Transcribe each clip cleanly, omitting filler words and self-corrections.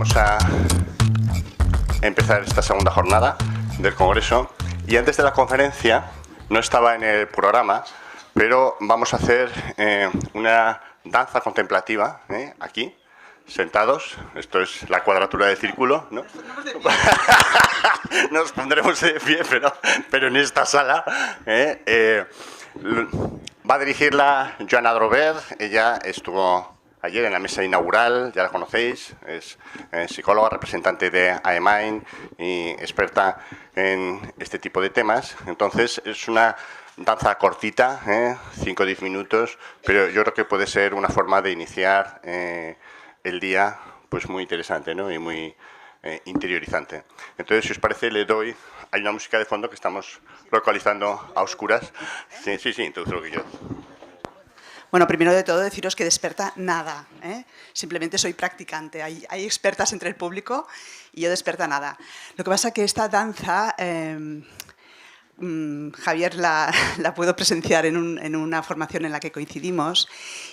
vamos a empezar esta segunda jornada del Congreso. Y antes de la conferencia, no estaba en el programa, pero vamos a hacer una danza contemplativa, aquí, sentados. Esto es la cuadratura del círculo, ¿no? Nos pondremos de pie, pero en esta sala. Va a dirigirla Joana Drover. Ella estuvo ayer en la mesa inaugural, ya la conocéis, es psicóloga, representante de Aemind y experta en este tipo de temas. Entonces, es una danza cortita, 5 o 10 minutos, pero yo creo que puede ser una forma de iniciar el día pues muy interesante, ¿no? Y muy interiorizante. Entonces, si os parece, le doy... Hay una música de fondo que estamos localizando a oscuras. Sí, introduce lo que yo. Bueno, primero de todo deciros que de experta nada, simplemente soy practicante. Hay expertas entre el público y yo de experta nada. Lo que pasa es que esta danza, Javier la pudo presenciar en una formación en la que coincidimos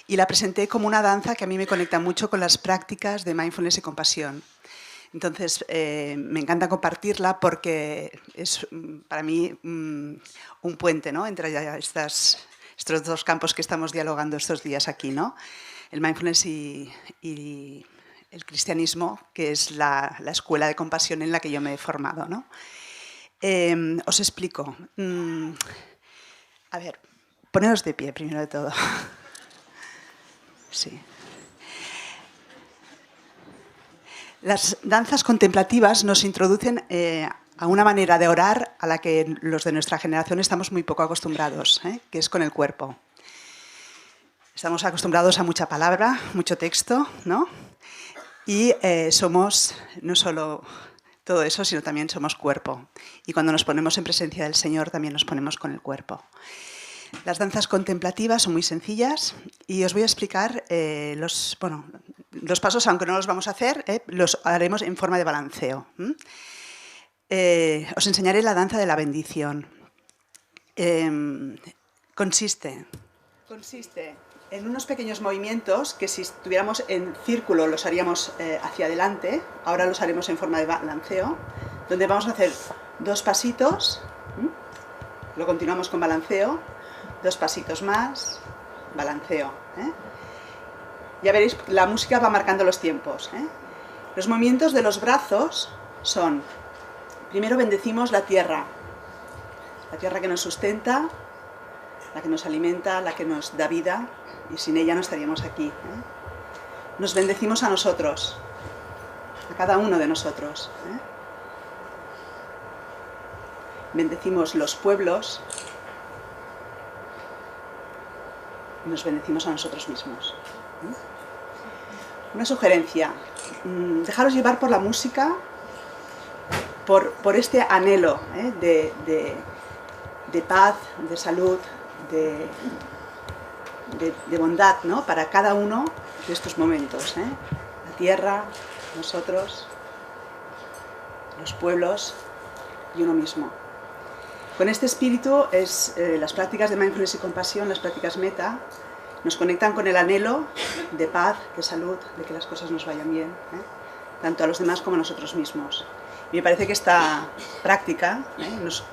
y la presenté como una danza que a mí me conecta mucho con las prácticas de mindfulness y compasión. Entonces, me encanta compartirla porque es para mí un puente, ¿no?, entre estos dos campos que estamos dialogando estos días aquí, ¿no? El mindfulness y el cristianismo, que es la escuela de compasión en la que yo me he formado, ¿no? Os explico. A ver, poneros de pie primero de todo. Sí. Las danzas contemplativas nos introducen a una manera de orar a la que los de nuestra generación estamos muy poco acostumbrados, que es con el cuerpo. Estamos acostumbrados a mucha palabra, mucho texto, ¿no? Y somos no solo todo eso, sino también somos cuerpo. Y cuando nos ponemos en presencia del Señor también nos ponemos con el cuerpo. Las danzas contemplativas son muy sencillas y os voy a explicar los pasos, aunque no los vamos a hacer, los haremos en forma de balanceo. Os enseñaré la danza de la bendición. Consiste en unos pequeños movimientos que si estuviéramos en círculo los haríamos hacia adelante, ahora los haremos en forma de balanceo, donde vamos a hacer 2 pasitos, lo continuamos con balanceo, 2 pasitos más, balanceo. Ya veréis, la música va marcando los tiempos. Los movimientos de los brazos son, primero bendecimos la tierra que nos sustenta, la que nos alimenta, la que nos da vida, y sin ella no estaríamos aquí. Nos bendecimos a nosotros, a cada uno de nosotros. Bendecimos los pueblos, y nos bendecimos a nosotros mismos. Una sugerencia, dejaros llevar por la música, por este anhelo de paz, de salud, de bondad, ¿no?, para cada uno de estos momentos. La tierra, nosotros, los pueblos y uno mismo. Con este espíritu, las prácticas de mindfulness y compasión, las prácticas meta, nos conectan con el anhelo de paz, de salud, de que las cosas nos vayan bien, tanto a los demás como a nosotros mismos. Y me parece que esta práctica nos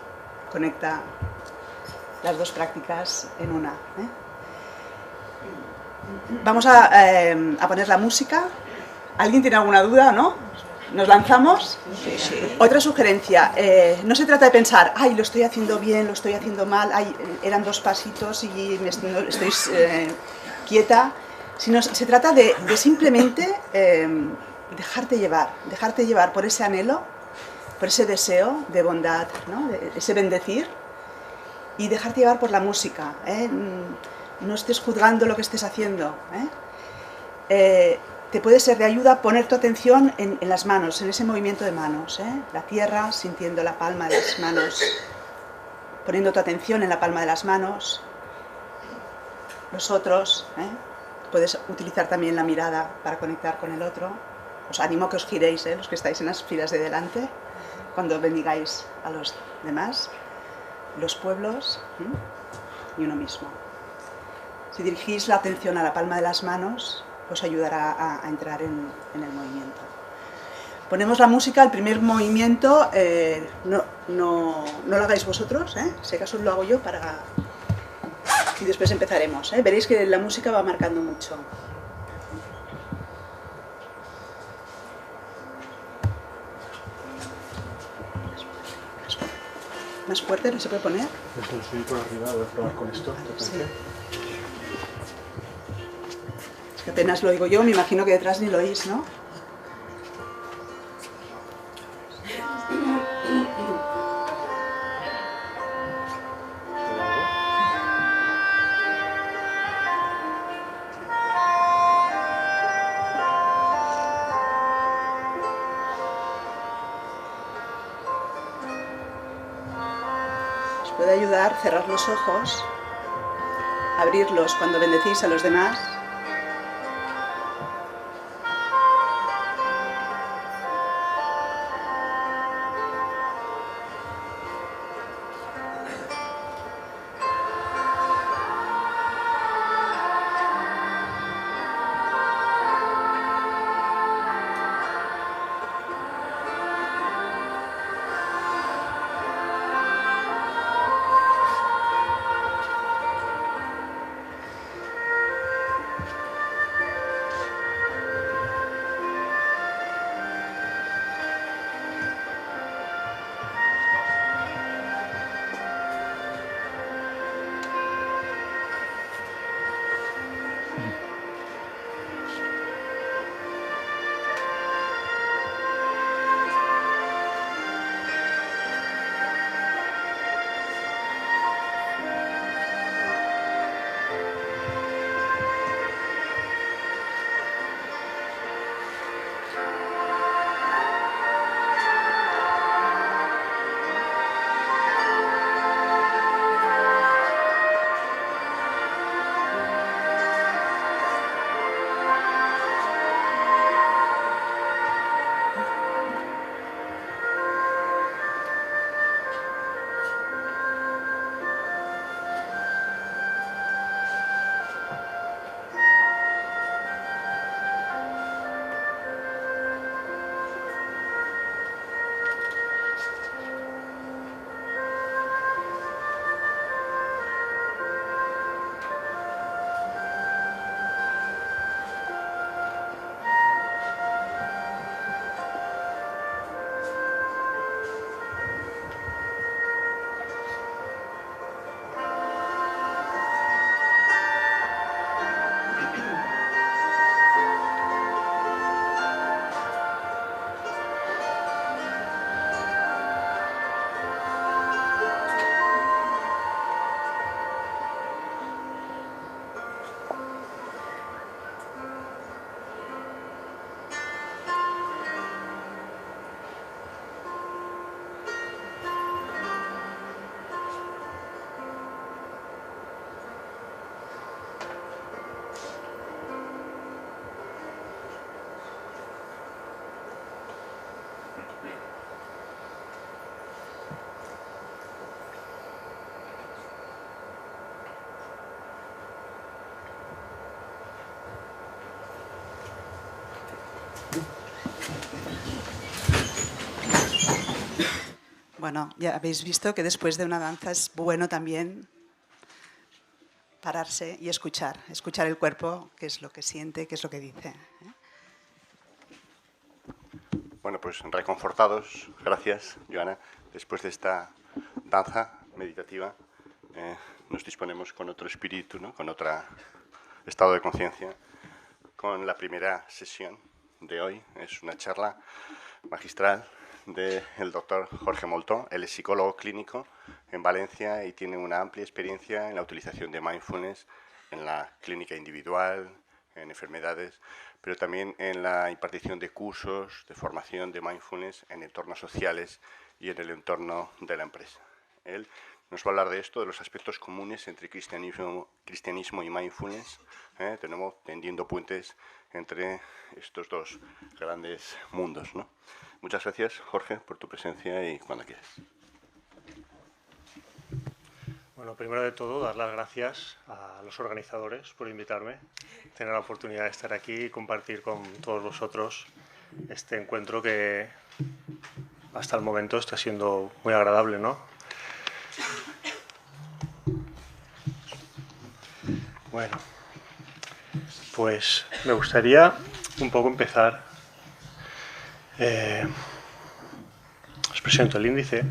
conecta las dos prácticas en una. Vamos a poner la música. ¿Alguien tiene alguna duda o no? ¿Nos lanzamos? Sí. Otra sugerencia, no se trata de pensar, ay, lo estoy haciendo bien, lo estoy haciendo mal, ay, eran 2 pasitos y estoy quieta, sino se trata de simplemente dejarte llevar por ese anhelo, por ese deseo de bondad, ¿no?, de ese bendecir, y dejarte llevar por la música. No estés juzgando lo que estés haciendo. Te puede ser de ayuda poner tu atención en las manos, en ese movimiento de manos. La tierra, sintiendo la palma de las manos, poniendo tu atención en la palma de las manos. Los otros, puedes utilizar también la mirada para conectar con el otro. Os animo a que os giréis, los que estáis en las filas de delante, cuando bendigáis a los demás, los pueblos y uno mismo. Si dirigís la atención a la palma de las manos, os ayudará a entrar en el movimiento. Ponemos la música, el primer movimiento no lo hagáis vosotros, si acaso lo hago yo y después empezaremos. Veréis que la música va marcando mucho. ¿Más fuerte no se puede poner? Sí, por arriba, voy a probar con esto. Sí. Es que apenas lo oigo yo, me imagino que detrás ni lo oís, ¿no? Puede ayudar cerrar los ojos, abrirlos cuando bendecís a los demás. Bueno, ya habéis visto que después de una danza es bueno también pararse y escuchar el cuerpo, qué es lo que siente, qué es lo que dice. Bueno, pues reconfortados, gracias, Joana. Después de esta danza meditativa, nos disponemos con otro espíritu, ¿no? Con otro estado de conciencia, con la primera sesión de hoy. Es una charla magistral del doctor Jorge Moltó. Él es psicólogo clínico en Valencia y tiene una amplia experiencia en la utilización de mindfulness en la clínica individual, en enfermedades, pero también en la impartición de cursos de formación de mindfulness en entornos sociales y en el entorno de la empresa. Él nos va a hablar de esto, de los aspectos comunes entre cristianismo y mindfulness, tendiendo puentes entre estos dos grandes mundos, ¿no? Muchas gracias, Jorge, por tu presencia y cuando quieras. Bueno, primero de todo, dar las gracias a los organizadores por invitarme, tener la oportunidad de estar aquí y compartir con todos vosotros este encuentro que hasta el momento está siendo muy agradable, ¿no? Bueno, pues me gustaría un poco empezar. Os presento el índice,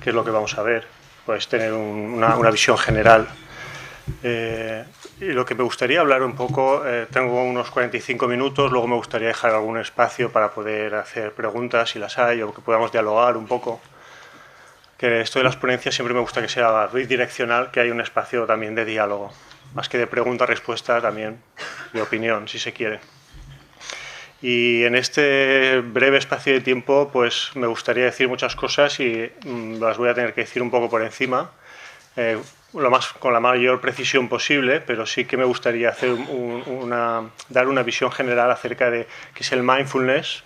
que es lo que vamos a ver. Podéis tener una visión general. Y lo que me gustaría hablar un poco, tengo unos 45 minutos, luego me gustaría dejar algún espacio para poder hacer preguntas si las hay, o que podamos dialogar un poco. Que esto de las ponencias siempre me gusta que sea bidireccional, que haya un espacio también de diálogo, más que de pregunta-respuesta, también de opinión, si se quiere. Y en este breve espacio de tiempo, pues me gustaría decir muchas cosas y las voy a tener que decir un poco por encima, con la mayor precisión posible, pero sí que me gustaría hacer dar una visión general acerca de qué es el mindfulness,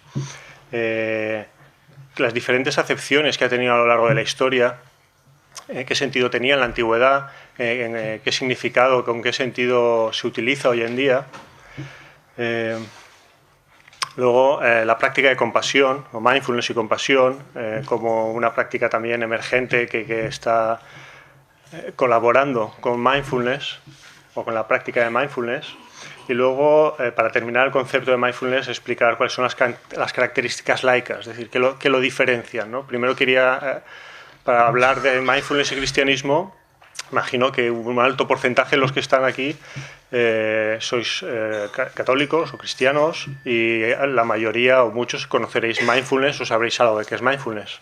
las diferentes acepciones que ha tenido a lo largo de la historia, qué sentido tenía en la antigüedad, qué significado, con qué sentido se utiliza hoy en día. Luego, la práctica de compasión, o mindfulness y compasión, como una práctica también emergente que está colaborando con mindfulness, o con la práctica de mindfulness. Y luego, para terminar el concepto de mindfulness, explicar cuáles son las características laicas, es decir, qué lo diferencian, ¿no? Primero quería, para hablar de mindfulness y cristianismo, imagino que un alto porcentaje de los que están aquí sois católicos o cristianos, y la mayoría o muchos conoceréis mindfulness o sabréis algo de qué es mindfulness.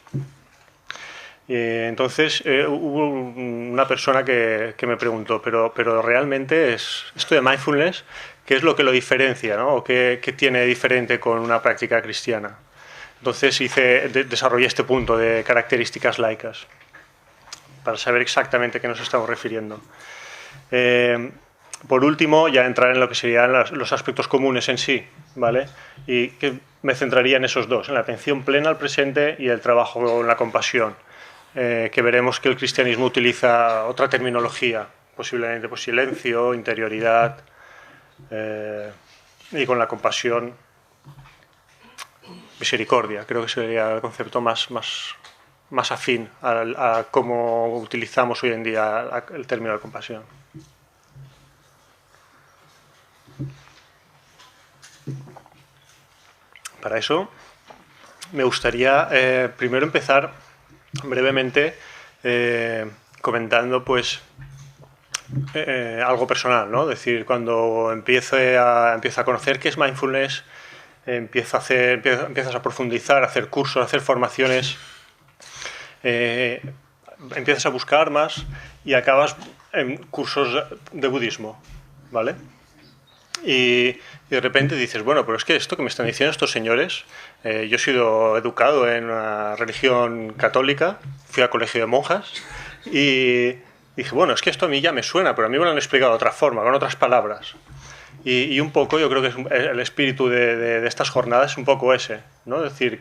Entonces hubo una persona que me preguntó, pero realmente esto de mindfulness, ¿qué es lo que lo diferencia, ¿no? ¿O qué tiene diferente con una práctica cristiana? Entonces desarrollé este punto de características laicas, para saber exactamente a qué nos estamos refiriendo. Por último, ya entrar en lo que serían los aspectos comunes en sí, ¿vale? Y que me centraría en esos dos, en la atención plena al presente y el trabajo en la compasión, que veremos que el cristianismo utiliza otra terminología, posiblemente pues silencio, interioridad, y con la compasión, misericordia. Creo que sería el concepto más afín a cómo utilizamos hoy en día el término de compasión. Para eso me gustaría primero empezar brevemente comentando pues algo personal, ¿no? Es decir, cuando empiezo a conocer qué es mindfulness, empiezas a profundizar, a hacer cursos, a hacer formaciones, empiezas a buscar más y acabas en cursos de budismo, ¿vale? Y de repente dices, bueno, pero es que esto que me están diciendo estos señores, yo he sido educado en una religión católica, fui al colegio de monjas y dije, bueno, es que esto a mí ya me suena, pero a mí me lo han explicado de otra forma, con otras palabras. Y un poco yo creo que el espíritu de estas jornadas es un poco ese, ¿no? Es decir,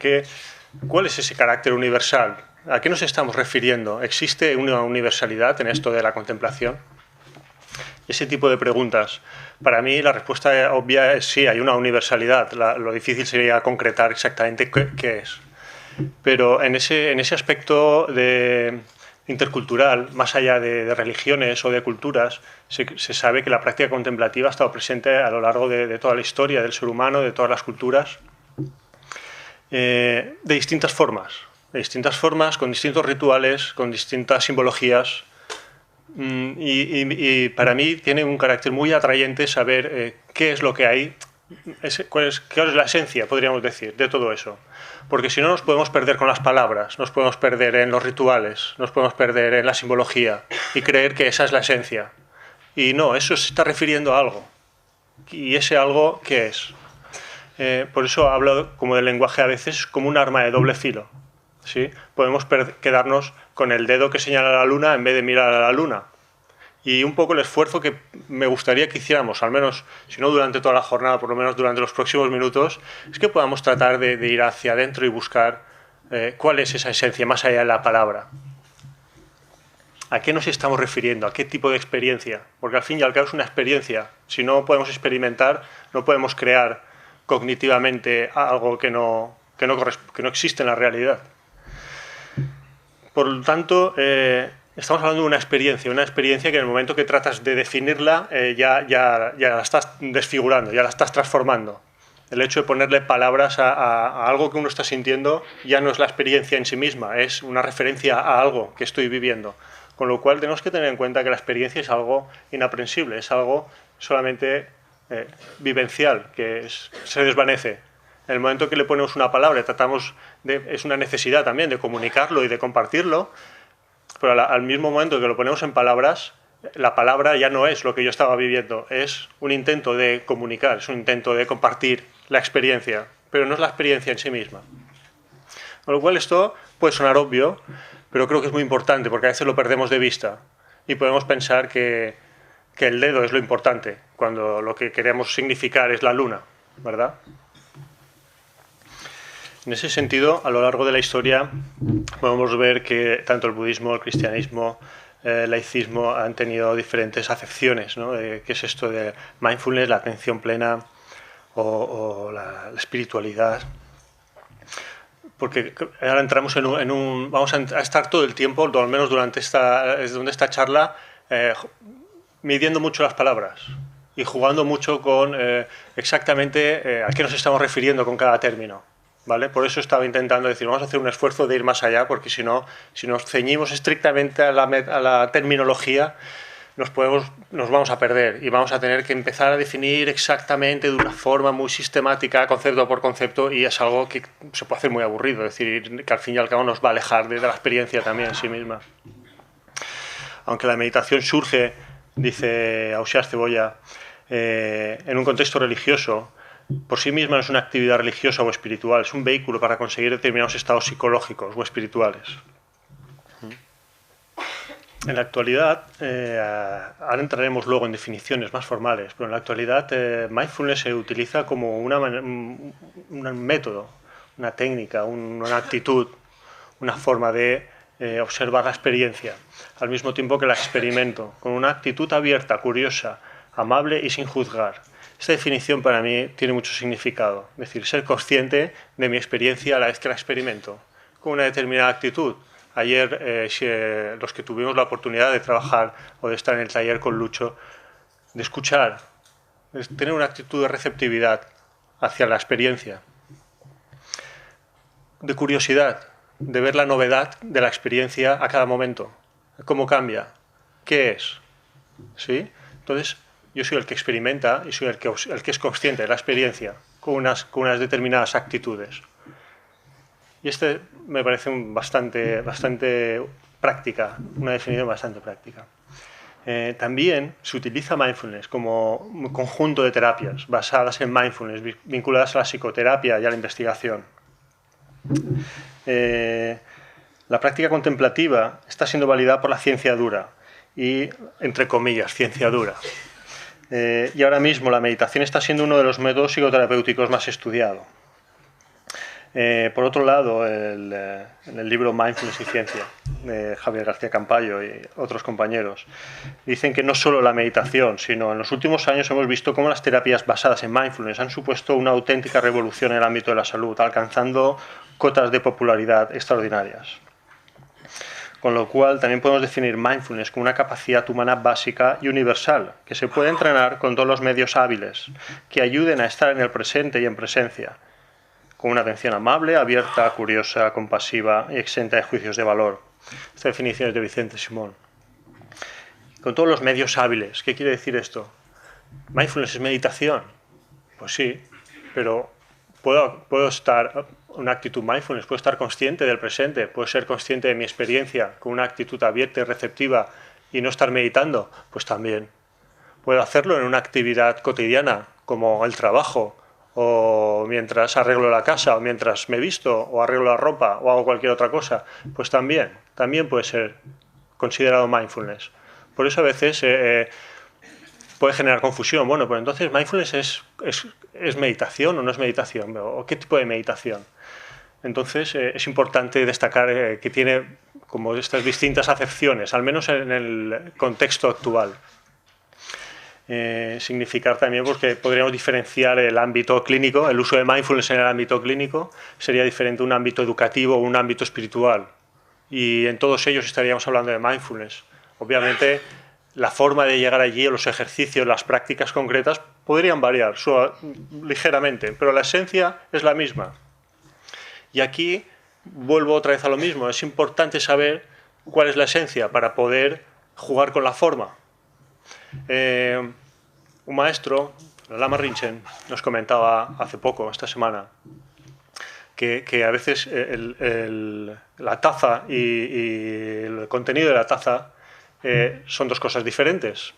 ¿cuál es ese carácter universal? ¿A qué nos estamos refiriendo? ¿Existe una universalidad en esto de la contemplación? Ese tipo de preguntas. Para mí la respuesta obvia es sí, hay una universalidad. Lo difícil sería concretar exactamente qué es. Pero en ese aspecto intercultural, más allá de religiones o de culturas, se sabe que la práctica contemplativa ha estado presente a lo largo de toda la historia del ser humano, de todas las culturas, de distintas formas, con distintos rituales, con distintas simbologías. Y para mí tiene un carácter muy atrayente saber qué es lo que hay, cuál es la esencia, podríamos decir, de todo eso. Porque si no nos podemos perder con las palabras, nos podemos perder en los rituales, nos podemos perder en la simbología y creer que esa es la esencia. Y no, eso se está refiriendo a algo. ¿Y ese algo qué es? Por eso hablo como del lenguaje a veces como un arma de doble filo, ¿sí? Podemos quedarnos con el dedo que señala a la luna en vez de mirar a la luna. Y un poco el esfuerzo que me gustaría que hiciéramos, al menos, si no durante toda la jornada, por lo menos durante los próximos minutos, es que podamos tratar de ir hacia adentro y buscar cuál es esa esencia más allá de la palabra. ¿A qué nos estamos refiriendo? ¿A qué tipo de experiencia? Porque al fin y al cabo es una experiencia. Si no podemos experimentar, no podemos crear cognitivamente algo que no existe en la realidad. Por lo tanto, estamos hablando de una experiencia que en el momento que tratas de definirla ya la estás desfigurando, ya la estás transformando. El hecho de ponerle palabras a algo que uno está sintiendo ya no es la experiencia en sí misma, es una referencia a algo que estoy viviendo. Con lo cual tenemos que tener en cuenta que la experiencia es algo inaprensible, es algo solamente vivencial, que se desvanece. En el momento que le ponemos una palabra, es una necesidad también de comunicarlo y de compartirlo, pero al mismo momento que lo ponemos en palabras, la palabra ya no es lo que yo estaba viviendo, es un intento de comunicar, es un intento de compartir la experiencia, pero no es la experiencia en sí misma. Con lo cual esto puede sonar obvio, pero creo que es muy importante porque a veces lo perdemos de vista y podemos pensar que el dedo es lo importante, cuando lo que queremos significar es la luna, ¿verdad? En ese sentido, a lo largo de la historia podemos ver que tanto el budismo, el cristianismo, el laicismo han tenido diferentes acepciones, ¿no? ¿Qué es esto de mindfulness, la atención plena o la espiritualidad? Porque ahora entramos vamos a estar todo el tiempo, o al menos durante esta charla, midiendo mucho las palabras y jugando mucho con exactamente a qué nos estamos refiriendo con cada término. ¿Vale? Por eso estaba intentando decir, vamos a hacer un esfuerzo de ir más allá, porque si nos ceñimos estrictamente a la terminología, nos vamos a perder y vamos a tener que empezar a definir exactamente de una forma muy sistemática, concepto por concepto, y es algo que se puede hacer muy aburrido, es decir, que al fin y al cabo nos va a alejar de la experiencia también en sí misma. Aunque la meditación surge, dice Ausiàs Cebolla, en un contexto religioso, por sí misma no es una actividad religiosa o espiritual, es un vehículo para conseguir determinados estados psicológicos o espirituales. En la actualidad, ahora entraremos luego en definiciones más formales, pero en la actualidad mindfulness se utiliza como un método, una técnica, una actitud, una forma de observar la experiencia, al mismo tiempo que la experimento, con una actitud abierta, curiosa, amable y sin juzgar. Esta definición para mí tiene mucho significado, es decir, ser consciente de mi experiencia a la vez que la experimento, con una determinada actitud. Ayer, los que tuvimos la oportunidad de trabajar o de estar en el taller con Lucho, de escuchar, de tener una actitud de receptividad hacia la experiencia, de curiosidad, de ver la novedad de la experiencia a cada momento, cómo cambia, qué es, ¿sí? Entonces, yo soy el que experimenta y soy el que es consciente de la experiencia con unas determinadas actitudes. Y me parece bastante práctica, una definición bastante práctica. También se utiliza mindfulness como un conjunto de terapias basadas en mindfulness, vinculadas a la psicoterapia y a la investigación. La práctica contemplativa está siendo validada por la ciencia dura y, entre comillas, ciencia dura. Y ahora mismo la meditación está siendo uno de los métodos psicoterapéuticos más estudiados. Por otro lado, en el libro Mindfulness y Ciencia, de Javier García Campayo y otros compañeros, dicen que no solo la meditación, sino en los últimos años hemos visto cómo las terapias basadas en mindfulness han supuesto una auténtica revolución en el ámbito de la salud, alcanzando cotas de popularidad extraordinarias. Con lo cual también podemos definir mindfulness como una capacidad humana básica y universal, que se puede entrenar con todos los medios hábiles, que ayuden a estar en el presente y en presencia, con una atención amable, abierta, curiosa, compasiva y exenta de juicios de valor. Esta definición es de Vicente Simón. Con todos los medios hábiles. ¿Qué quiere decir esto? ¿Mindfulness es meditación? Pues sí, pero puedo estar una actitud mindfulness, puedo estar consciente del presente, puedo ser consciente de mi experiencia con una actitud abierta y receptiva y no estar meditando, pues también. Puedo hacerlo en una actividad cotidiana como el trabajo, o mientras arreglo la casa, o mientras me visto, o arreglo la ropa, o hago cualquier otra cosa, pues también puede ser considerado mindfulness. Por eso a veces puede generar confusión. Bueno, pues entonces mindfulness es meditación o no es meditación, o qué tipo de meditación. Entonces es importante destacar que tiene como estas distintas acepciones, al menos en el contexto actual. significar también, porque podríamos diferenciar el ámbito clínico, el uso de mindfulness en el ámbito clínico sería diferente a un ámbito educativo o un ámbito espiritual. Y en todos ellos estaríamos hablando de mindfulness. Obviamente, la forma de llegar allí, los ejercicios, las prácticas concretas podrían variar ligeramente, pero la esencia es la misma. Y aquí vuelvo otra vez a lo mismo. Es importante saber cuál es la esencia para poder jugar con la forma. Un maestro, Lama Rinchen, nos comentaba hace poco, esta semana, que a veces la taza y el contenido de la taza son dos cosas diferentes.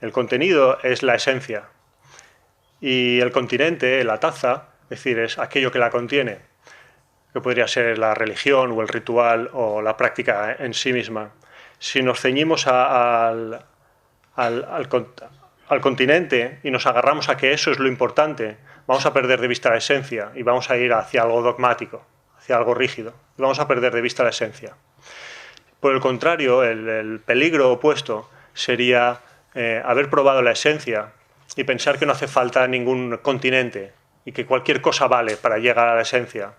El contenido es la esencia y el continente, la taza, es decir, es aquello que la contiene, que podría ser la religión o el ritual o la práctica en sí misma. Si nos ceñimos al continente y nos agarramos a que eso es lo importante, vamos a perder de vista la esencia y vamos a ir hacia algo dogmático, hacia algo rígido, y vamos a perder de vista la esencia. Por el contrario, el peligro opuesto sería haber probado la esencia y pensar que no hace falta ningún continente y que cualquier cosa vale para llegar a la esencia.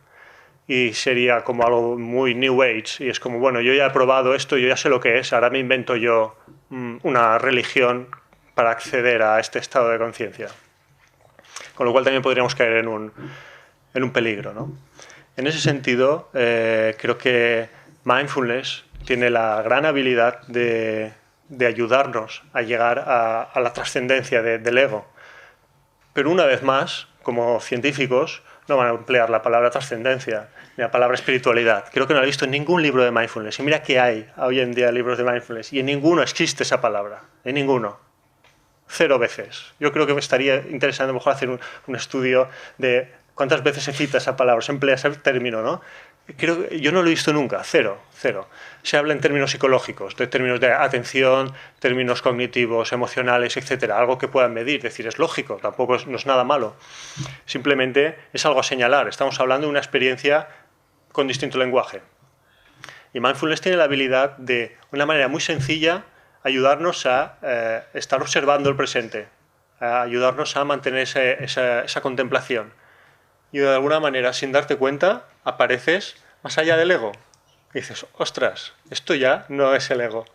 Y sería como algo muy New Age, y es como, bueno, yo ya he probado esto, yo ya sé lo que es, ahora me invento yo una religión para acceder a este estado de conciencia. Con lo cual también podríamos caer en un peligro, ¿no? En ese sentido, creo que mindfulness tiene la gran habilidad de ayudarnos a llegar a la trascendencia del ego. Pero una vez más, como científicos, no van a emplear la palabra trascendencia ni la palabra espiritualidad. Creo que no la he visto en ningún libro de mindfulness. Y mira que hay hoy en día libros de mindfulness y en ninguno existe esa palabra. En ninguno. 0 veces. Yo creo que me estaría interesante a lo mejor hacer un estudio de cuántas veces se cita esa palabra, se emplea ese término, ¿no? Yo no lo he visto nunca, 0. Se habla en términos psicológicos, de términos de atención, términos cognitivos, emocionales, etcétera, algo que puedan medir, es decir, es lógico, tampoco no es nada malo. Simplemente es algo a señalar, estamos hablando de una experiencia con distinto lenguaje. Y mindfulness tiene la habilidad de, una manera muy sencilla, ayudarnos a estar observando el presente, a ayudarnos a mantener esa contemplación. Y de alguna manera, sin darte cuenta, apareces más allá del ego. Y dices, ostras, esto ya no es el ego.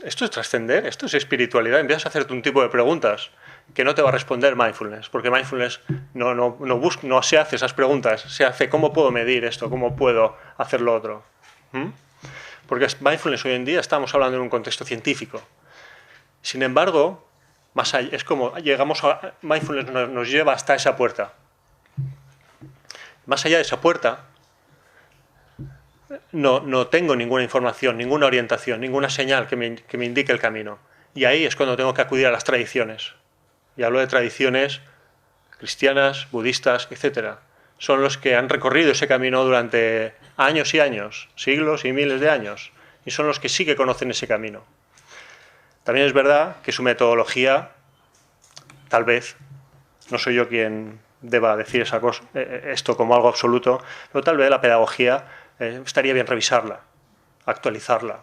Esto es trascender, esto es espiritualidad. Empiezas a hacerte un tipo de preguntas que no te va a responder mindfulness, porque mindfulness no se hace esas preguntas, se hace cómo puedo medir esto, cómo puedo hacer lo otro. Porque mindfulness hoy en día estamos hablando en un contexto científico. Sin embargo, más allá, es como llegamos a mindfulness nos lleva hasta esa puerta. Más allá de esa puerta, no tengo ninguna información, ninguna orientación, ninguna señal que me indique el camino. Y ahí es cuando tengo que acudir a las tradiciones. Y hablo de tradiciones cristianas, budistas, etc. Son los que han recorrido ese camino durante años y años, siglos y miles de años. Y son los que sí que conocen ese camino. También es verdad que su metodología, tal vez, no soy yo quien deba decir esto como algo absoluto, pero tal vez la pedagogía estaría bien revisarla, actualizarla,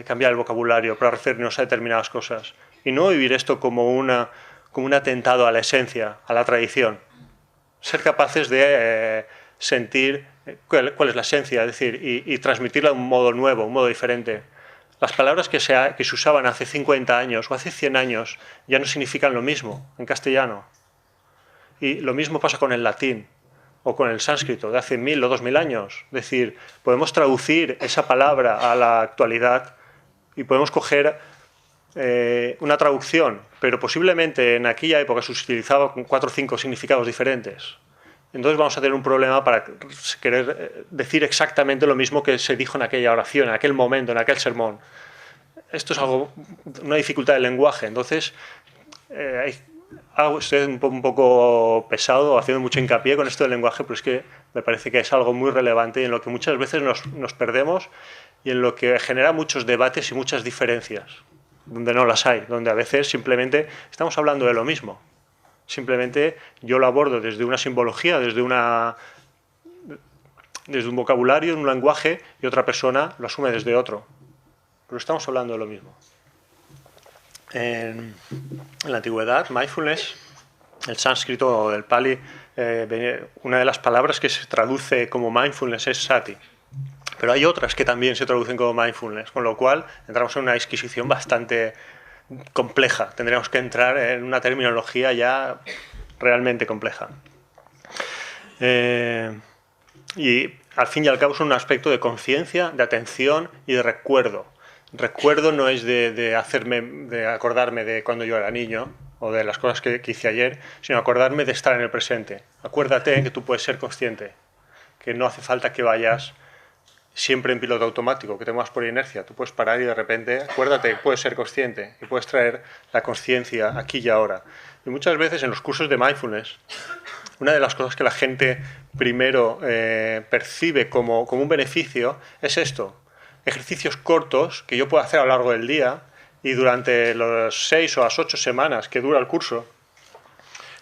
cambiar el vocabulario para referirnos a determinadas cosas y no vivir esto como un atentado a la esencia, a la tradición. Ser capaces de sentir cuál es la esencia, es decir, y transmitirla de un modo nuevo, un modo diferente. Las palabras que se usaban hace 50 años o hace 100 años ya no significan lo mismo en castellano. Y lo mismo pasa con el latín o con el sánscrito de hace 1000 o 2000 años. Es decir, podemos traducir esa palabra a la actualidad y podemos coger una traducción, pero posiblemente en aquella época se utilizaba con 4 o 5 significados diferentes. Entonces vamos a tener un problema para querer decir exactamente lo mismo que se dijo en aquella oración, en aquel momento, en aquel sermón. Esto es una dificultad del lenguaje. Entonces, estoy un poco pesado, haciendo mucho hincapié con esto del lenguaje, pero es que me parece que es algo muy relevante y en lo que muchas veces nos perdemos y en lo que genera muchos debates y muchas diferencias, donde no las hay, donde a veces simplemente estamos hablando de lo mismo. Simplemente yo lo abordo desde una simbología, desde un vocabulario, un lenguaje, y otra persona lo asume desde otro. Pero estamos hablando de lo mismo. En la antigüedad, mindfulness, el sánscrito o el pali, una de las palabras que se traduce como mindfulness es sati. Pero hay otras que también se traducen como mindfulness, con lo cual entramos en una disquisición bastante compleja. Tendríamos que entrar en una terminología ya realmente compleja. Y al fin y al cabo es un aspecto de conciencia, de atención y de recuerdo. Recuerdo no es de acordarme de cuando yo era niño o de las cosas que hice ayer, sino acordarme de estar en el presente. Acuérdate que tú puedes ser consciente, que no hace falta que vayas siempre en piloto automático, que te muevas por inercia. Tú puedes parar y de repente, acuérdate, puedes ser consciente y puedes traer la conciencia aquí y ahora. Y muchas veces en los cursos de mindfulness, una de las cosas que la gente primero percibe como un beneficio es esto. Ejercicios cortos que yo puedo hacer a lo largo del día y durante las 6 o las 8 semanas que dura el curso,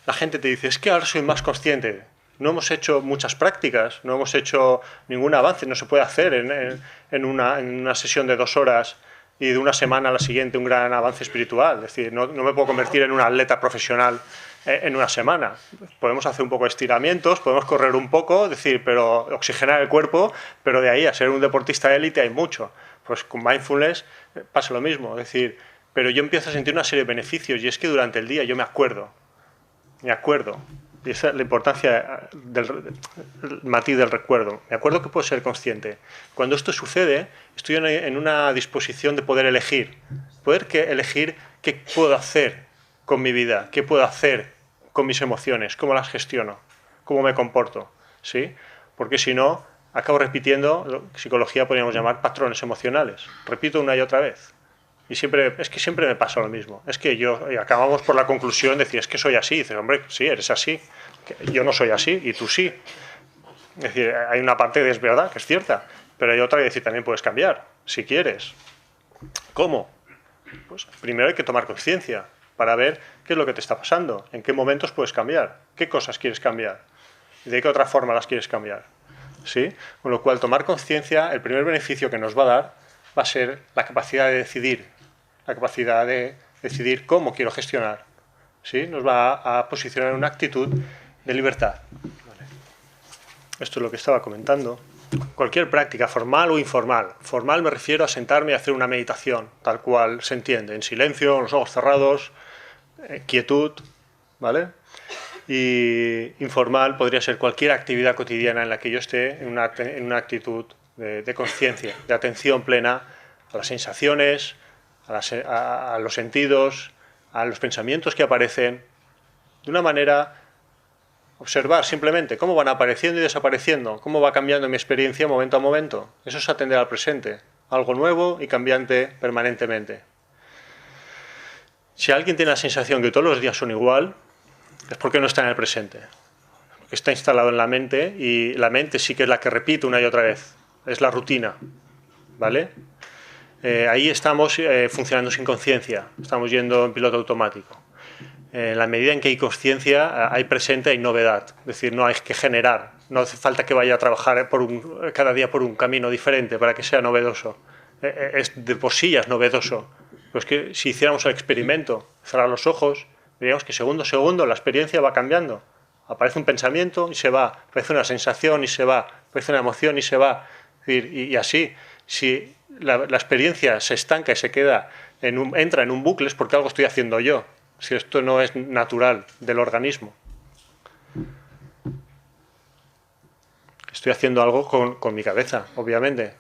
la gente te dice, es que ahora soy más consciente. No hemos hecho muchas prácticas, no hemos hecho ningún avance, no se puede hacer en una sesión de 2 horas y de una semana a la siguiente un gran avance espiritual. Es decir, no me puedo convertir en un atleta profesional en una semana. Podemos hacer un poco de estiramientos, podemos correr un poco, pero oxigenar el cuerpo, pero de ahí a ser un deportista de élite hay mucho. Pues con mindfulness pasa lo mismo, es decir, pero yo empiezo a sentir una serie de beneficios y es que durante el día yo me acuerdo. Y esa es la importancia del matiz del recuerdo. Me acuerdo que puedo ser consciente. Cuando esto sucede, estoy en una disposición de poder elegir. Elegir qué puedo hacer con mi vida, qué puedo hacer con mis emociones, cómo las gestiono, cómo me comporto. ¿Sí? Porque si no, acabo repitiendo, lo que psicología podríamos llamar patrones emocionales. Repito una y otra vez. Y siempre me pasa lo mismo. Es que acabamos por la conclusión de decir, es que soy así. Y dices, hombre, sí, eres así. Yo no soy así y tú sí. Es decir, hay una parte de es verdad, que es cierta. Pero hay otra que decir, también puedes cambiar, si quieres. ¿Cómo? Pues primero hay que tomar conciencia para ver qué es lo que te está pasando, en qué momentos puedes cambiar, qué cosas quieres cambiar y de qué otra forma las quieres cambiar. ¿Sí? Con lo cual, tomar conciencia, el primer beneficio que nos va a dar va a ser la capacidad de decidir. La capacidad de decidir cómo quiero gestionar. ¿Sí? Nos va a posicionar en una actitud de libertad. Vale. Esto es lo que estaba comentando. Cualquier práctica, formal o informal. Formal me refiero a sentarme y hacer una meditación, tal cual se entiende, en silencio, con los ojos cerrados, quietud, ¿vale? Y informal podría ser cualquier actividad cotidiana en la que yo esté en una actitud de conciencia, de atención plena a las sensaciones, a los sentidos, a los pensamientos que aparecen, de una manera observar simplemente cómo van apareciendo y desapareciendo, cómo va cambiando mi experiencia momento a momento. Eso es atender al presente, algo nuevo y cambiante permanentemente. Si alguien tiene la sensación que todos los días son igual, es porque no está en el presente, porque está instalado en la mente y la mente sí que es la que repite una y otra vez, es la rutina, ¿vale? Ahí estamos funcionando sin conciencia, estamos yendo en piloto automático. En la medida en que hay conciencia, hay presente, hay novedad. Es decir, no hay que generar, no hace falta que vaya a trabajar cada día por un camino diferente para que sea novedoso. De por sí ya es novedoso. Pues que si hiciéramos el experimento, cerrar los ojos, veríamos que segundo a segundo la experiencia va cambiando. Aparece un pensamiento y se va, aparece una sensación y se va, aparece una emoción y se va. Es decir, y así, si la experiencia se estanca y se queda entra en un bucle es porque algo estoy haciendo yo. Si esto no es natural del organismo. Estoy haciendo algo con mi cabeza, obviamente.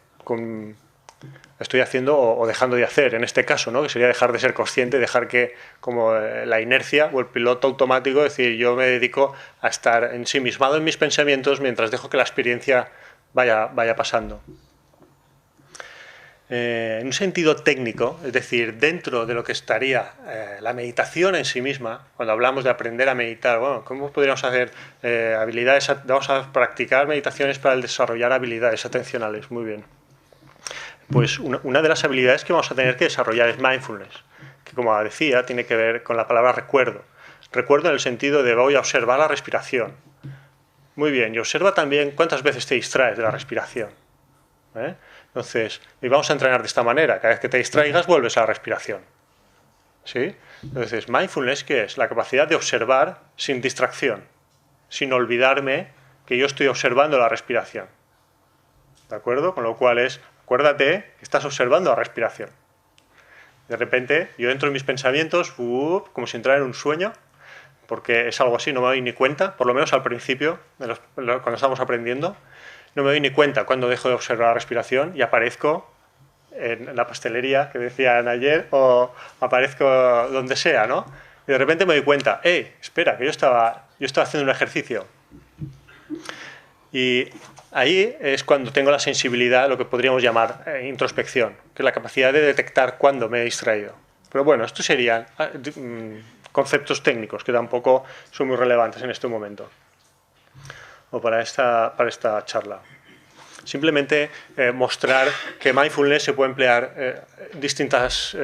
Estoy haciendo o dejando de hacer, en este caso, ¿no? Que sería dejar de ser consciente, dejar que, como la inercia o el piloto automático, es decir, yo me dedico a estar ensimismado en mis pensamientos mientras dejo que la experiencia vaya pasando. En un sentido técnico, es decir, dentro de lo que estaría la meditación en sí misma, cuando hablamos de aprender a meditar, bueno, ¿cómo podríamos hacer habilidades? Vamos a practicar meditaciones para desarrollar habilidades atencionales, muy bien. Pues una de las habilidades que vamos a tener que desarrollar es mindfulness, que como decía, tiene que ver con la palabra recuerdo. Recuerdo en el sentido de voy a observar la respiración. Muy bien, y observa también cuántas veces te distraes de la respiración. Entonces, y vamos a entrenar de esta manera. Cada vez que te distraigas, vuelves a la respiración. ¿Sí? Entonces, mindfulness, ¿qué es? La capacidad de observar sin distracción, sin olvidarme que yo estoy observando la respiración. ¿De acuerdo? Con lo cual acuérdate que estás observando la respiración. De repente, yo entro en mis pensamientos, como si entrara en un sueño, porque es algo así, no me doy ni cuenta, por lo menos al principio, cuando estamos aprendiendo, no me doy ni cuenta cuando dejo de observar la respiración y aparezco en la pastelería que decían ayer, o aparezco donde sea, ¿no? Y de repente me doy cuenta, espera, que yo estaba haciendo un ejercicio. Y ahí es cuando tengo la sensibilidad, lo que podríamos llamar introspección, que es la capacidad de detectar cuándo me he distraído. Pero bueno, estos serían conceptos técnicos que tampoco son muy relevantes en este momento, o para esta charla. Simplemente mostrar que mindfulness se puede emplear distintas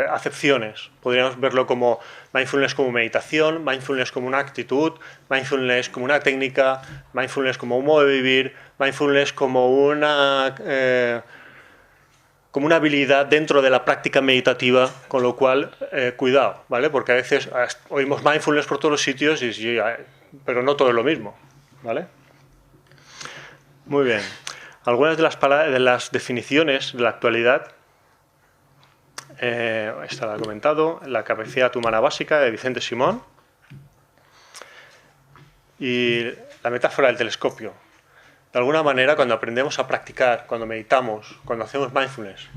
acepciones. Podríamos verlo como mindfulness como meditación, mindfulness como una actitud, mindfulness como una técnica, mindfulness como un modo de vivir, mindfulness como una habilidad dentro de la práctica meditativa, con lo cual, cuidado, ¿vale? Porque a veces oímos mindfulness por todos los sitios, pero no todo es lo mismo, ¿vale? Muy bien. Algunas de las definiciones de la actualidad, esta la he comentado, la capacidad humana básica de Vicente Simón y la metáfora del telescopio. De alguna manera, cuando aprendemos a practicar, cuando meditamos, cuando hacemos mindfulness,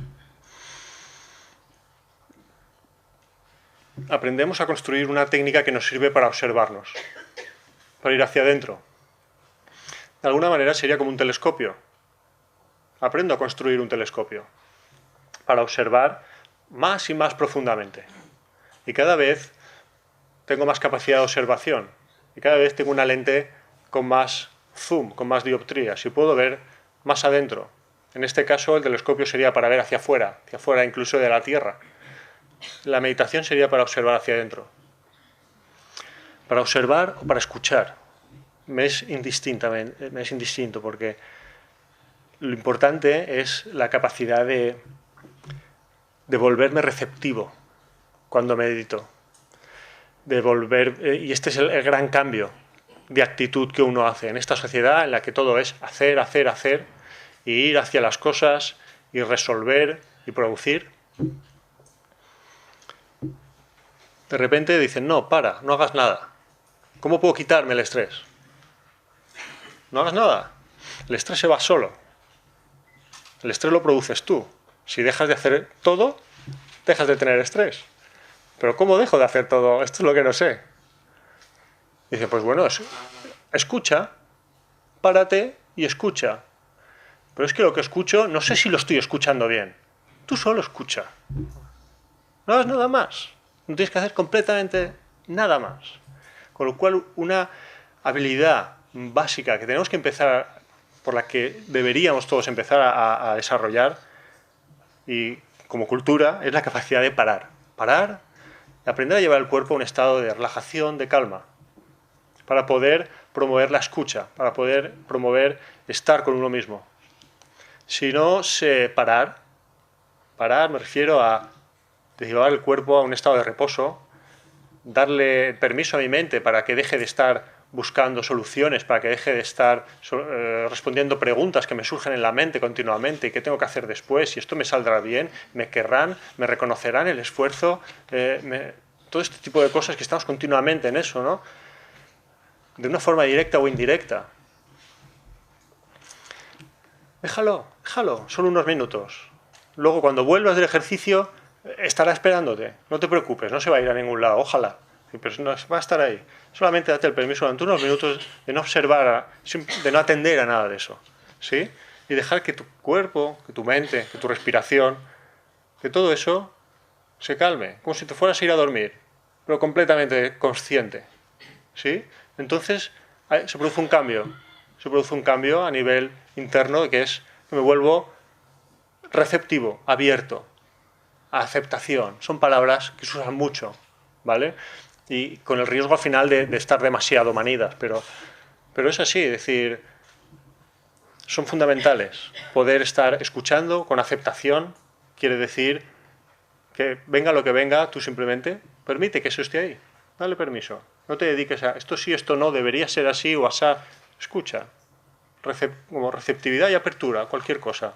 aprendemos a construir una técnica que nos sirve para observarnos, para ir hacia adentro. De alguna manera sería como un telescopio. Aprendo a construir un telescopio para observar más y más profundamente. Y cada vez tengo más capacidad de observación. Y cada vez tengo una lente con más zoom, con más dioptrías. Y puedo ver más adentro. En este caso, el telescopio sería para ver hacia afuera incluso de la Tierra. La meditación sería para observar hacia adentro. Para observar o para escuchar. Me es indistinto porque lo importante es la capacidad de volverme receptivo cuando medito. Y este es el gran cambio de actitud que uno hace en esta sociedad en la que todo es hacer, hacer, hacer, y ir hacia las cosas y resolver y producir. De repente dicen, no hagas nada. ¿Cómo puedo quitarme el estrés? No hagas nada. El estrés se va solo. El estrés lo produces tú. Si dejas de hacer todo, dejas de tener estrés. Pero ¿cómo dejo de hacer todo? Esto es lo que no sé. Dice, pues bueno, escucha, párate y escucha. Pero es que lo que escucho, no sé si lo estoy escuchando bien. Tú solo escucha. No hagas nada más. No tienes que hacer completamente nada más. Con lo cual, una habilidad básica que tenemos que empezar, por la que deberíamos todos empezar a desarrollar, y como cultura, es la capacidad de parar. Parar, aprender a llevar el cuerpo a un estado de relajación, de calma, para poder promover la escucha, para poder promover estar con uno mismo. Si no sé parar me refiero a llevar el cuerpo a un estado de reposo, darle permiso a mi mente para que deje de estar buscando soluciones, para que deje de estar respondiendo preguntas que me surgen en la mente continuamente y qué tengo que hacer después, si esto me saldrá bien, me querrán, me reconocerán el esfuerzo, todo este tipo de cosas que estamos continuamente en eso, ¿no? De una forma directa o indirecta. Déjalo, solo unos minutos. Luego, cuando vuelvas del ejercicio, estará esperándote. No te preocupes, no se va a ir a ningún lado, ojalá. Pero no, va a estar ahí. Solamente date el permiso durante unos minutos de no observar, de no atender a nada de eso. ¿Sí? Y dejar que tu cuerpo, que tu mente, que tu respiración, que todo eso se calme. Como si te fueras a ir a dormir, pero completamente consciente. ¿Sí? Entonces se produce un cambio. Se produce un cambio a nivel interno, que es que me vuelvo receptivo, abierto, a aceptación. Son palabras que se usan mucho, ¿vale? Y con el riesgo al final de estar demasiado manidas, pero es así, es decir, son fundamentales. Poder estar escuchando con aceptación quiere decir Que venga lo que venga, tú simplemente permite que eso esté ahí. Dale permiso. No te dediques a esto sí, esto no, debería ser así o asá. Escucha. Como receptividad y apertura a cualquier cosa.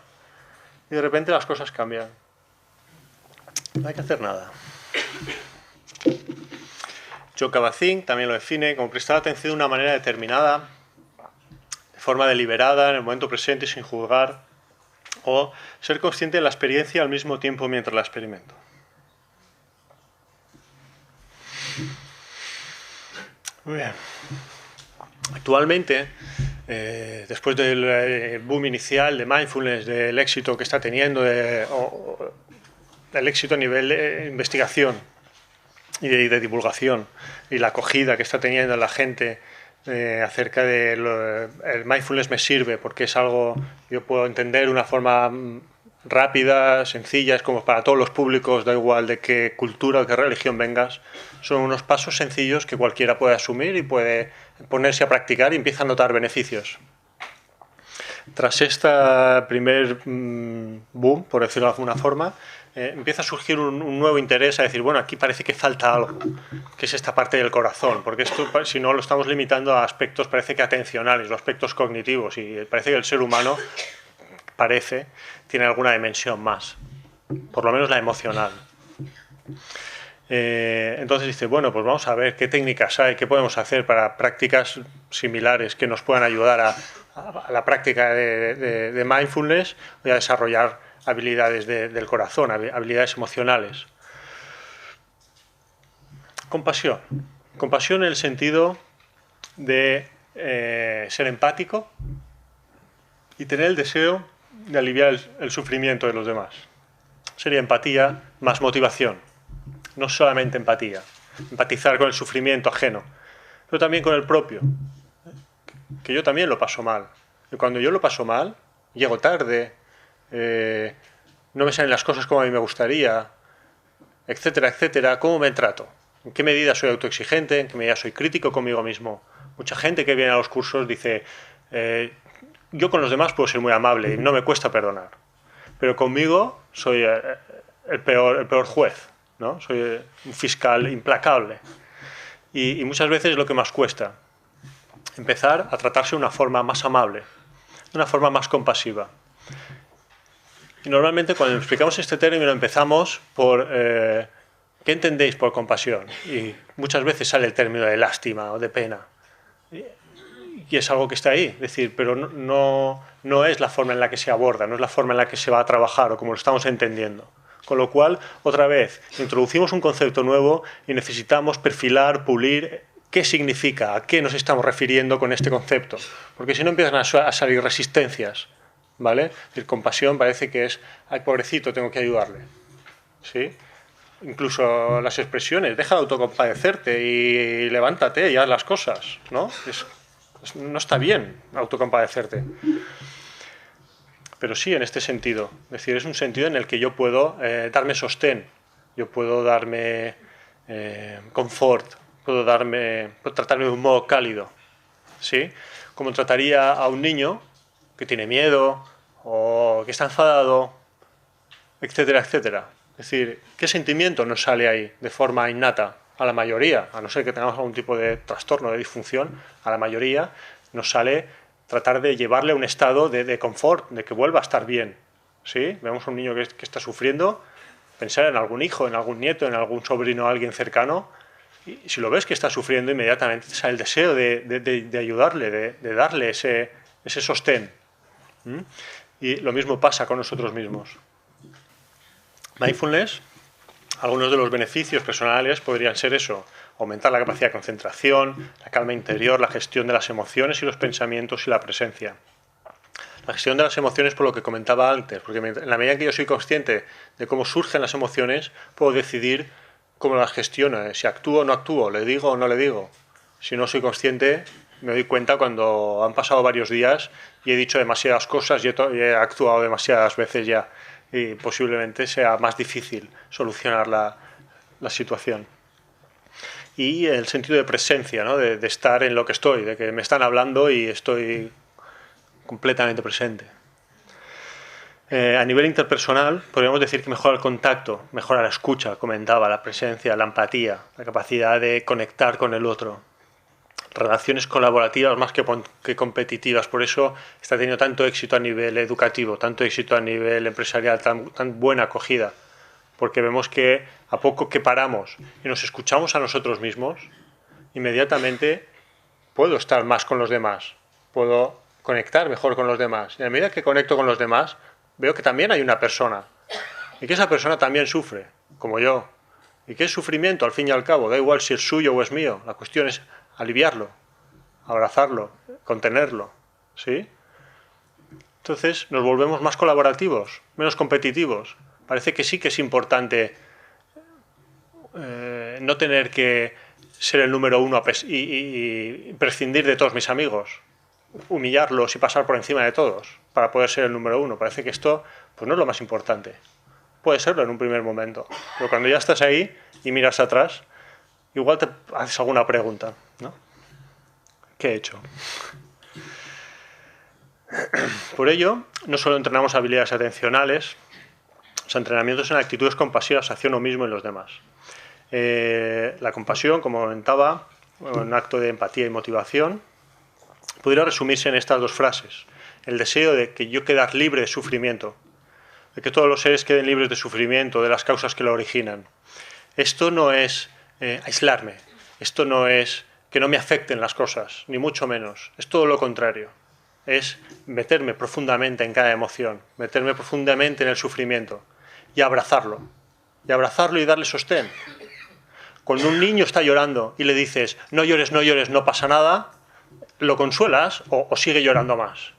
Y de repente las cosas cambian. No hay que hacer nada. John Kabat-Zinn también lo define como prestar atención de una manera determinada, de forma deliberada, en el momento presente y sin juzgar, o ser consciente de la experiencia al mismo tiempo mientras la experimento. Muy bien. Actualmente, después del boom inicial de mindfulness, del éxito que está teniendo, del éxito a nivel de investigación y de divulgación, y la acogida que está teniendo la gente acerca de el mindfulness me sirve porque es algo que yo puedo entender de una forma rápida, sencilla, es como para todos los públicos, da igual de qué cultura o qué religión vengas, son unos pasos sencillos que cualquiera puede asumir y puede ponerse a practicar y empieza a notar beneficios. Tras este primer boom, por decirlo de alguna forma, empieza a surgir un nuevo interés a decir, bueno, aquí parece que falta algo, que es esta parte del corazón, porque esto, si no, lo estamos limitando a aspectos, parece que atencionales, o aspectos cognitivos, y parece que el ser humano, tiene alguna dimensión más, por lo menos la emocional. Entonces dice, bueno, pues vamos a ver qué técnicas hay, qué podemos hacer para prácticas similares que nos puedan ayudar a la práctica de mindfulness y a desarrollar habilidades del corazón, habilidades emocionales. Compasión. Compasión en el sentido de ser empático y tener el deseo de aliviar el sufrimiento de los demás. Sería empatía más motivación. No solamente empatía. Empatizar con el sufrimiento ajeno, pero también con el propio. Que yo también lo paso mal. Y cuando yo lo paso mal, llego tarde, no me salen las cosas como a mí me gustaría, etcétera, etcétera. ¿Cómo me trato? ¿En qué medida soy autoexigente? ¿En qué medida soy crítico conmigo mismo? Mucha gente que viene a los cursos dice, yo con los demás puedo ser muy amable y no me cuesta perdonar, pero conmigo soy el peor juez, ¿no? Soy un fiscal implacable. Y muchas veces es lo que más cuesta, empezar a tratarse de una forma más amable, de una forma más compasiva. Y normalmente cuando explicamos este término empezamos por ¿qué entendéis por compasión? Y muchas veces sale el término de lástima o de pena. Y es algo que está ahí, es decir, pero no es la forma en la que se aborda, no es la forma en la que se va a trabajar o como lo estamos entendiendo. Con lo cual, otra vez, introducimos un concepto nuevo y necesitamos perfilar, pulir qué significa, a qué nos estamos refiriendo con este concepto. Porque si no empiezan a salir resistencias, ¿vale? Es decir, compasión parece que es, ay, pobrecito, tengo que ayudarle, ¿sí? Incluso las expresiones, deja de autocompadecerte y levántate y haz las cosas, ¿no? No está bien autocompadecerte. Pero sí en este sentido. Es decir, es un sentido en el que yo puedo darme sostén, yo puedo darme confort, puedo tratarme de un modo cálido, ¿sí? Como trataría a un niño que tiene miedo o que está enfadado, etcétera, etcétera. Es decir, ¿qué sentimiento nos sale ahí de forma innata? A la mayoría, a no ser que tengamos algún tipo de trastorno, de disfunción, a la mayoría nos sale tratar de llevarle a un estado de confort, de que vuelva a estar bien, ¿sí? Vemos a un niño que está sufriendo, pensar en algún hijo, en algún nieto, en algún sobrino, alguien cercano, y si lo ves que está sufriendo, inmediatamente te sale el deseo de ayudarle, de darle ese sostén. Y lo mismo pasa con nosotros mismos. Mindfulness, algunos de los beneficios personales podrían ser eso: aumentar la capacidad de concentración, la calma interior, la gestión de las emociones y los pensamientos y la presencia. La gestión de las emociones, por lo que comentaba antes, porque en la medida que yo soy consciente de cómo surgen las emociones, puedo decidir cómo las gestiono, si actúo o no actúo, le digo o no le digo. Si no soy consciente, me doy cuenta cuando han pasado varios días y he dicho demasiadas cosas y he actuado demasiadas veces ya, y posiblemente sea más difícil solucionar la situación. Y el sentido de presencia, ¿no? de estar en lo que estoy, de que me están hablando y estoy completamente presente. A nivel interpersonal, podríamos decir que mejora el contacto, mejora la escucha, comentaba, la presencia, la empatía, la capacidad de conectar con el otro. Relaciones colaborativas más que competitivas. Por eso está teniendo tanto éxito a nivel educativo, tanto éxito a nivel empresarial, tan buena acogida. Porque vemos que a poco que paramos y nos escuchamos a nosotros mismos, inmediatamente puedo estar más con los demás, puedo conectar mejor con los demás. Y a medida que conecto con los demás, veo que también hay una persona y que esa persona también sufre, como yo. Y que es sufrimiento, al fin y al cabo, da igual si es suyo o es mío. La cuestión es aliviarlo, abrazarlo, contenerlo, ¿sí? Entonces nos volvemos más colaborativos, menos competitivos. Parece que sí que es importante no tener que ser el número uno y prescindir de todos mis amigos, humillarlos y pasar por encima de todos para poder ser el número uno. Parece que esto pues no es lo más importante. Puede serlo en un primer momento, pero cuando ya estás ahí y miras atrás, igual te haces alguna pregunta, ¿no? ¿Qué he hecho? Por ello, no solo entrenamos habilidades atencionales, los entrenamientos en actitudes compasivas hacia uno mismo y los demás. La compasión, como comentaba, un acto de empatía y motivación, pudiera resumirse en estas dos frases. El deseo de que yo quedar libre de sufrimiento, de que todos los seres queden libres de sufrimiento, de las causas que lo originan. Esto no es aislarme, esto no es que no me afecten las cosas, ni mucho menos. Es todo lo contrario. Es meterme profundamente en cada emoción, meterme profundamente en el sufrimiento y abrazarlo y darle sostén. Cuando un niño está llorando y le dices no llores, no pasa nada, lo consuelas o sigue llorando más.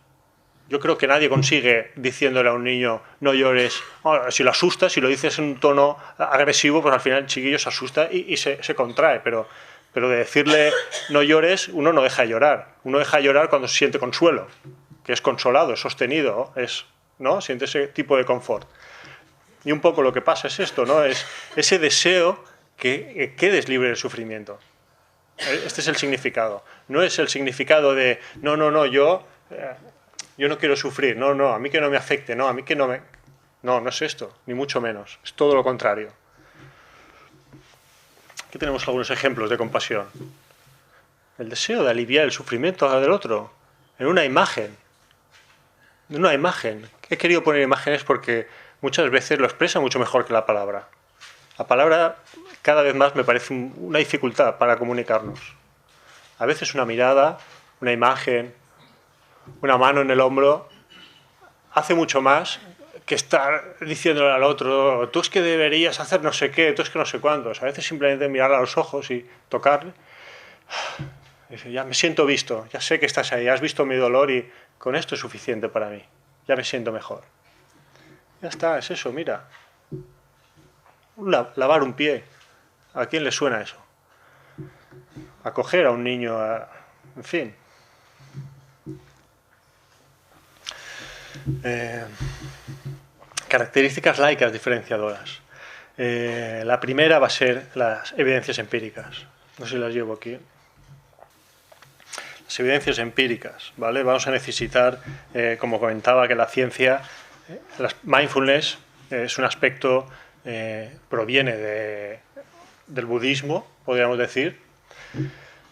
Yo creo que nadie consigue diciéndole a un niño no llores. Si lo asustas, si lo dices en un tono agresivo, pues al final el chiquillo se asusta y se contrae. Pero de decirle no llores, uno no deja de llorar. Uno deja de llorar cuando se siente consuelo, que es consolado, es sostenido, ¿no? Siente ese tipo de confort. Y un poco lo que pasa es esto, ¿no? Es ese deseo que quedes libre del sufrimiento. Este es el significado. No es el significado de yo no quiero sufrir, a mí que no me afecte, a mí que no me... No es esto, ni mucho menos. Es todo lo contrario. Aquí tenemos algunos ejemplos de compasión. El deseo de aliviar el sufrimiento del otro en una imagen. En una imagen. He querido poner imágenes porque muchas veces lo expresa mucho mejor que la palabra. La palabra cada vez más me parece una dificultad para comunicarnos. A veces una mirada, una imagen, una mano en el hombro, hace mucho más que estar diciéndole al otro, tú es que deberías hacer no sé qué, tú es que no sé cuántos. A veces simplemente mirar a los ojos y tocarle. Dice, ya me siento visto, ya sé que estás ahí, has visto mi dolor y con esto es suficiente para mí. Ya me siento mejor. Ya está, es eso, mira. Lavar un pie. ¿A quién le suena eso? Acoger a un niño, en fin. Características laicas diferenciadoras. La primera va a ser las evidencias empíricas. No sé si las llevo aquí. Las evidencias empíricas, ¿vale? Vamos a necesitar, como comentaba, que la ciencia, mindfulness es un aspecto, proviene del budismo, podríamos decir.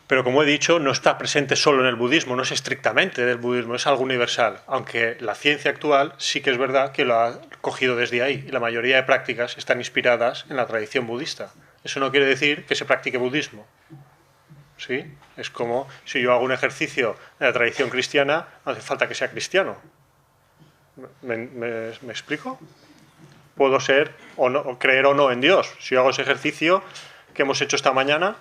Pero como he dicho, no está presente solo en el budismo, no es estrictamente del budismo, es algo universal, aunque la ciencia actual sí que es verdad que lo ha cogido desde ahí y la mayoría de prácticas están inspiradas en la tradición budista. Eso no quiere decir que se practique budismo, ¿sí? Es como si yo hago un ejercicio de la tradición cristiana, no hace falta que sea cristiano. ¿Me explico? Puedo ser o creer o no en Dios. Si yo hago ese ejercicio que hemos hecho esta mañana,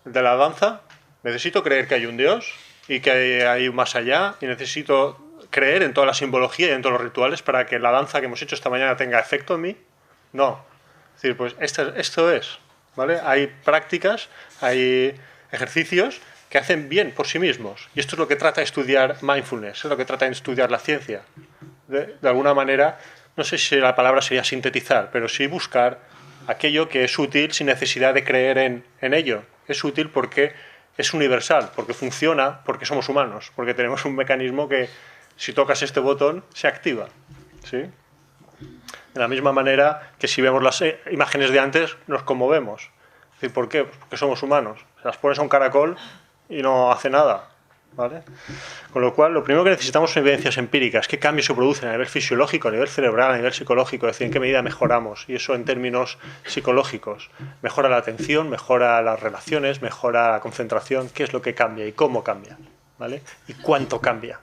de la danza, necesito creer que hay un Dios y que hay un más allá y necesito creer en toda la simbología y en todos los rituales para que la danza que hemos hecho esta mañana tenga efecto en mí. No. Es decir, pues esto es, ¿vale? Hay prácticas, hay ejercicios que hacen bien por sí mismos y esto es lo que trata de estudiar mindfulness, es lo que trata de estudiar la ciencia. De alguna manera, no sé si la palabra sería sintetizar, pero sí buscar aquello que es útil sin necesidad de creer en ello. Es útil porque es universal, porque funciona, porque somos humanos, porque tenemos un mecanismo que si tocas este botón se activa, ¿sí? De la misma manera que si vemos las imágenes de antes, nos conmovemos. Es decir, ¿por qué? Porque somos humanos. Las pones a un caracol y no hace nada, ¿vale? Con lo cual, lo primero que necesitamos son evidencias empíricas. ¿Qué cambios se producen a nivel fisiológico, a nivel cerebral, a nivel psicológico? Es decir, ¿en qué medida mejoramos? Y eso en términos psicológicos. Mejora la atención, mejora las relaciones, mejora la concentración. ¿Qué es lo que cambia y cómo cambia? ¿Vale? ¿Y cuánto cambia?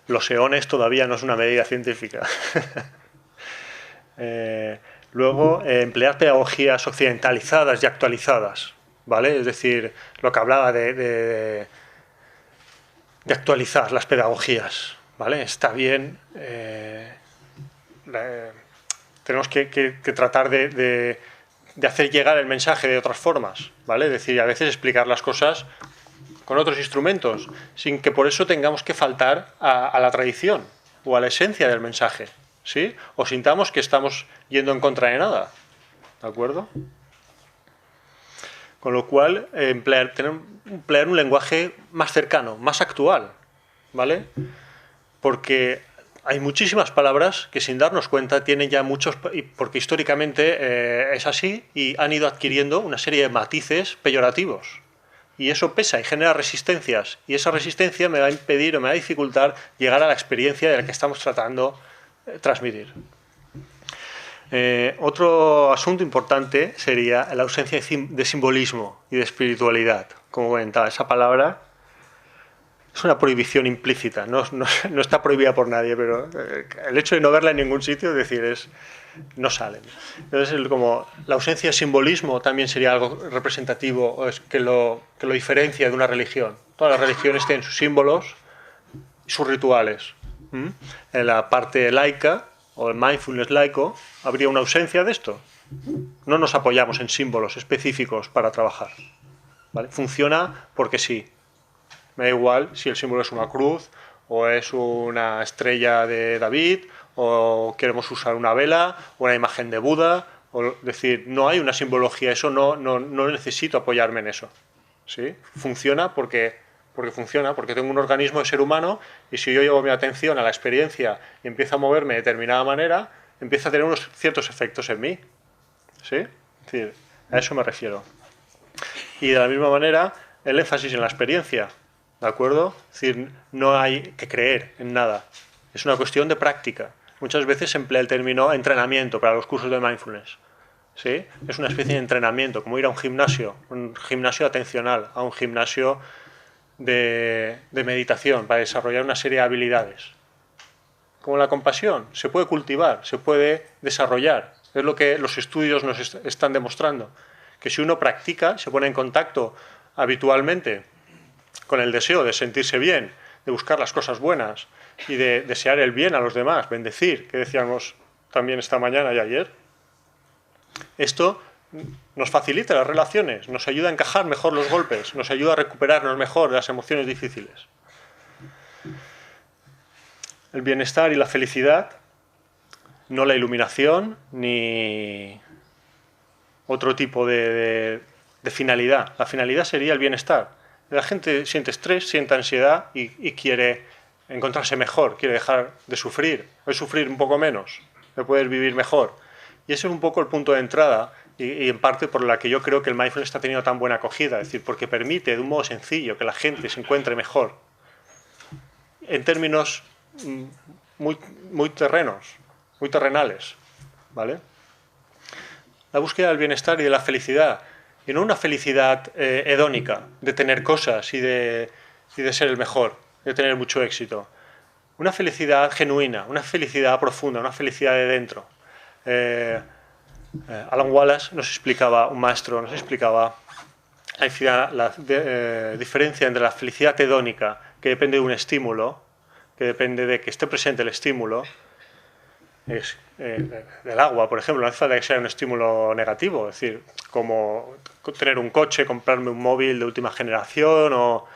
Los eones todavía no es una medida científica. Luego, emplear pedagogías occidentalizadas y actualizadas, ¿vale? Es decir, lo que hablaba de actualizar las pedagogías, ¿vale? Está bien, tenemos que tratar de hacer llegar el mensaje de otras formas, ¿vale? Es decir, a veces explicar las cosas con otros instrumentos, sin que por eso tengamos que faltar a la tradición o a la esencia del mensaje, ¿sí? O sintamos que estamos yendo en contra de nada, ¿de acuerdo? Con lo cual, emplear un lenguaje más cercano, más actual, ¿vale? Porque hay muchísimas palabras que sin darnos cuenta tienen ya muchos, porque históricamente es así, y han ido adquiriendo una serie de matices peyorativos. Y eso pesa y genera resistencias, y esa resistencia me va a impedir o me va a dificultar llegar a la experiencia de la que estamos tratando transmitir. Otro asunto importante sería la ausencia de simbolismo y de espiritualidad. Como comentaba, esa palabra es una prohibición implícita, no está prohibida por nadie, pero el hecho de no verla en ningún sitio, es decir, no sale. Entonces, como la ausencia de simbolismo también sería algo representativo, que lo diferencia de una religión. Todas las religiones tienen sus símbolos y sus rituales. En la parte laica, o el mindfulness laico, habría una ausencia de esto. No nos apoyamos en símbolos específicos para trabajar, ¿vale? Funciona porque sí. Me da igual si el símbolo es una cruz, o es una estrella de David, o queremos usar una vela, o una imagen de Buda. Es decir, no hay una simbología, eso no necesito apoyarme en eso, ¿sí? Funciona porque funciona, porque tengo un organismo de ser humano, y si yo llevo mi atención a la experiencia y empiezo a moverme de determinada manera, empieza a tener unos ciertos efectos en mí, ¿sí? Es decir, a eso me refiero. Y de la misma manera, el énfasis en la experiencia, ¿de acuerdo? Es decir, no hay que creer en nada, es una cuestión de práctica. Muchas veces se emplea el término entrenamiento para los cursos de mindfulness, ¿sí? Es una especie de entrenamiento, como ir a un gimnasio atencional, a un gimnasio de meditación para desarrollar una serie de habilidades. Como la compasión, se puede cultivar, se puede desarrollar. Es lo que los estudios nos están demostrando, que si uno practica, se pone en contacto habitualmente con el deseo de sentirse bien, de buscar las cosas buenas y de desear el bien a los demás, bendecir, que decíamos también esta mañana y ayer, esto nos facilita las relaciones, nos ayuda a encajar mejor los golpes, nos ayuda a recuperarnos mejor de las emociones difíciles. El bienestar y la felicidad, no la iluminación ni otro tipo de finalidad. La finalidad sería el bienestar. La gente siente estrés, siente ansiedad y quiere encontrarse mejor, quiere dejar de sufrir, o sufrir un poco menos, de poder vivir mejor. Y ese es un poco el punto de entrada y en parte por la que yo creo que el mindfulness está teniendo tan buena acogida, es decir, porque permite de un modo sencillo que la gente se encuentre mejor en términos muy terrenales, ¿vale? La búsqueda del bienestar y de la felicidad, y no una felicidad hedónica, de tener cosas y de ser el mejor, de tener mucho éxito. Una felicidad genuina, una felicidad profunda, una felicidad de dentro. Alan Wallace un maestro nos explicaba la diferencia entre la felicidad hedónica, que depende de un estímulo, que depende de que esté presente el estímulo, es del agua, por ejemplo, no hace falta que sea un estímulo negativo, es decir, como tener un coche, comprarme un móvil de última generación o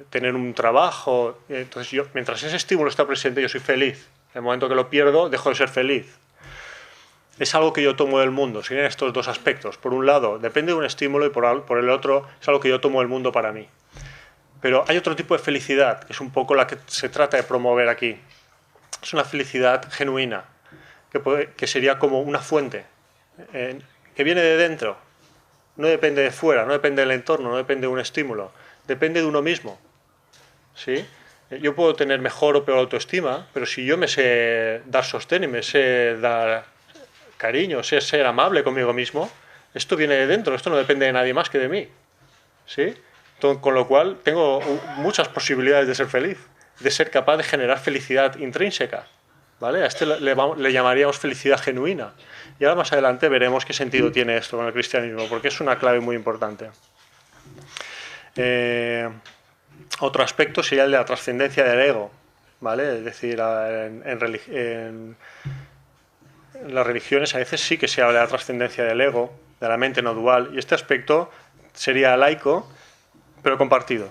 tener un trabajo. Entonces, mientras ese estímulo está presente, yo soy feliz. En el momento que lo pierdo, dejo de ser feliz. Es algo que yo tomo del mundo, serían estos dos aspectos. Por un lado, depende de un estímulo y por el otro, es algo que yo tomo del mundo para mí. Pero hay otro tipo de felicidad, que es un poco la que se trata de promover aquí. Es una felicidad genuina, que sería como una fuente, que viene de dentro. No depende de fuera, no depende del entorno, no depende de un estímulo. Depende de uno mismo. ¿Sí? Yo puedo tener mejor o peor autoestima, pero si yo me sé dar sostén y me sé dar cariño, sé ser amable conmigo mismo, esto viene de dentro, esto no depende de nadie más que de mí. ¿Sí? Con lo cual tengo muchas posibilidades de ser feliz, de ser capaz de generar felicidad intrínseca. ¿Vale? A este le llamaríamos felicidad genuina. Y ahora más adelante veremos qué sentido tiene esto con el cristianismo, porque es una clave muy importante. Otro aspecto sería el de la trascendencia del ego. ¿Vale? Es decir, en las religiones a veces sí que se habla de la trascendencia del ego, de la mente no dual, y este aspecto sería laico, pero compartido.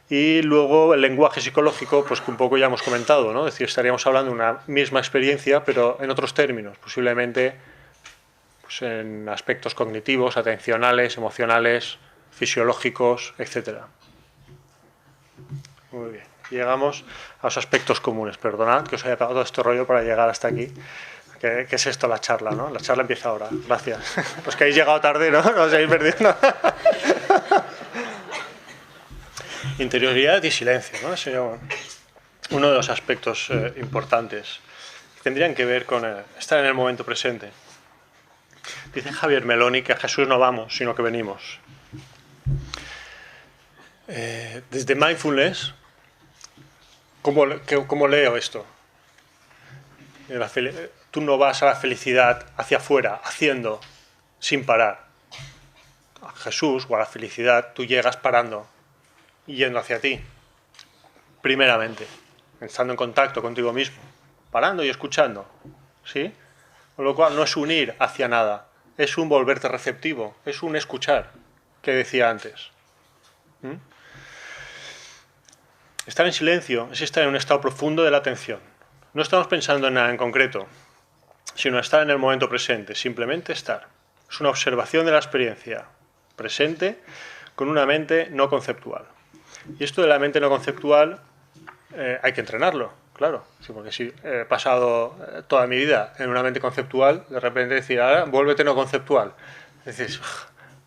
Y luego el lenguaje psicológico, pues que un poco ya hemos comentado, ¿no? Es decir, estaríamos hablando de una misma experiencia, pero en otros términos, posiblemente pues en aspectos cognitivos, atencionales, emocionales, fisiológicos, etc. Muy bien. Llegamos a los aspectos comunes. Perdonad que os haya pegado todo este rollo para llegar hasta aquí. ¿Qué es esto, la charla, no? La charla empieza ahora. Gracias. Los que habéis llegado tarde, ¿no? No os habéis perdido. Interioridad y silencio, ¿no? Sería uno de los aspectos importantes. Tendrían que ver con estar en el momento presente. Dice Javier Meloni que a Jesús no vamos, sino que venimos. Desde Mindfulness, ¿cómo leo esto? Tú no vas a la felicidad hacia afuera, haciendo, sin parar. A Jesús o a la felicidad tú llegas parando y yendo hacia ti. Primeramente, estando en contacto contigo mismo, parando y escuchando. ¿Sí? Con lo cual no es un ir hacia nada, es un volverte receptivo, es un escuchar, que decía antes. Estar en silencio es estar en un estado profundo de la atención. No estamos pensando en nada en concreto, sino estar en el momento presente, simplemente estar. Es una observación de la experiencia presente con una mente no conceptual. Y esto de la mente no conceptual hay que entrenarlo, claro. Sí, porque si he pasado toda mi vida en una mente conceptual, de repente decir, ahora vuélvete no conceptual. Dices,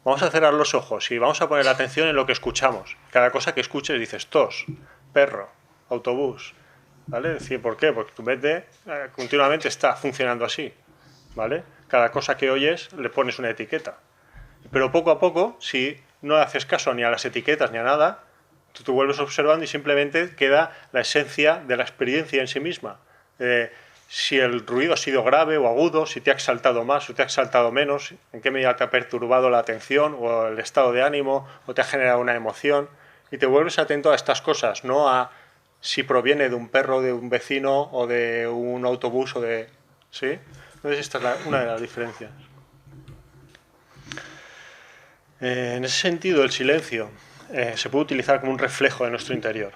vamos a cerrar los ojos y vamos a poner la atención en lo que escuchamos. Cada cosa que escuches dices, tos, perro, autobús. ¿Vale? Es decir, ¿por qué? Porque tu mente continuamente está funcionando así. ¿Vale? Cada cosa que oyes le pones una etiqueta. Pero poco a poco, si no haces caso ni a las etiquetas ni a nada, tú te vuelves observando y simplemente queda la esencia de la experiencia en sí misma. Si el ruido ha sido grave o agudo, si te ha exaltado más o te ha exaltado menos, en qué medida te ha perturbado la atención o el estado de ánimo o te ha generado una emoción. Y te vuelves atento a estas cosas, no a si proviene de un perro, de un vecino o de un autobús o de... ¿Sí? Entonces esta es una de las diferencias. En ese sentido, el silencio se puede utilizar como un reflejo de nuestro interior.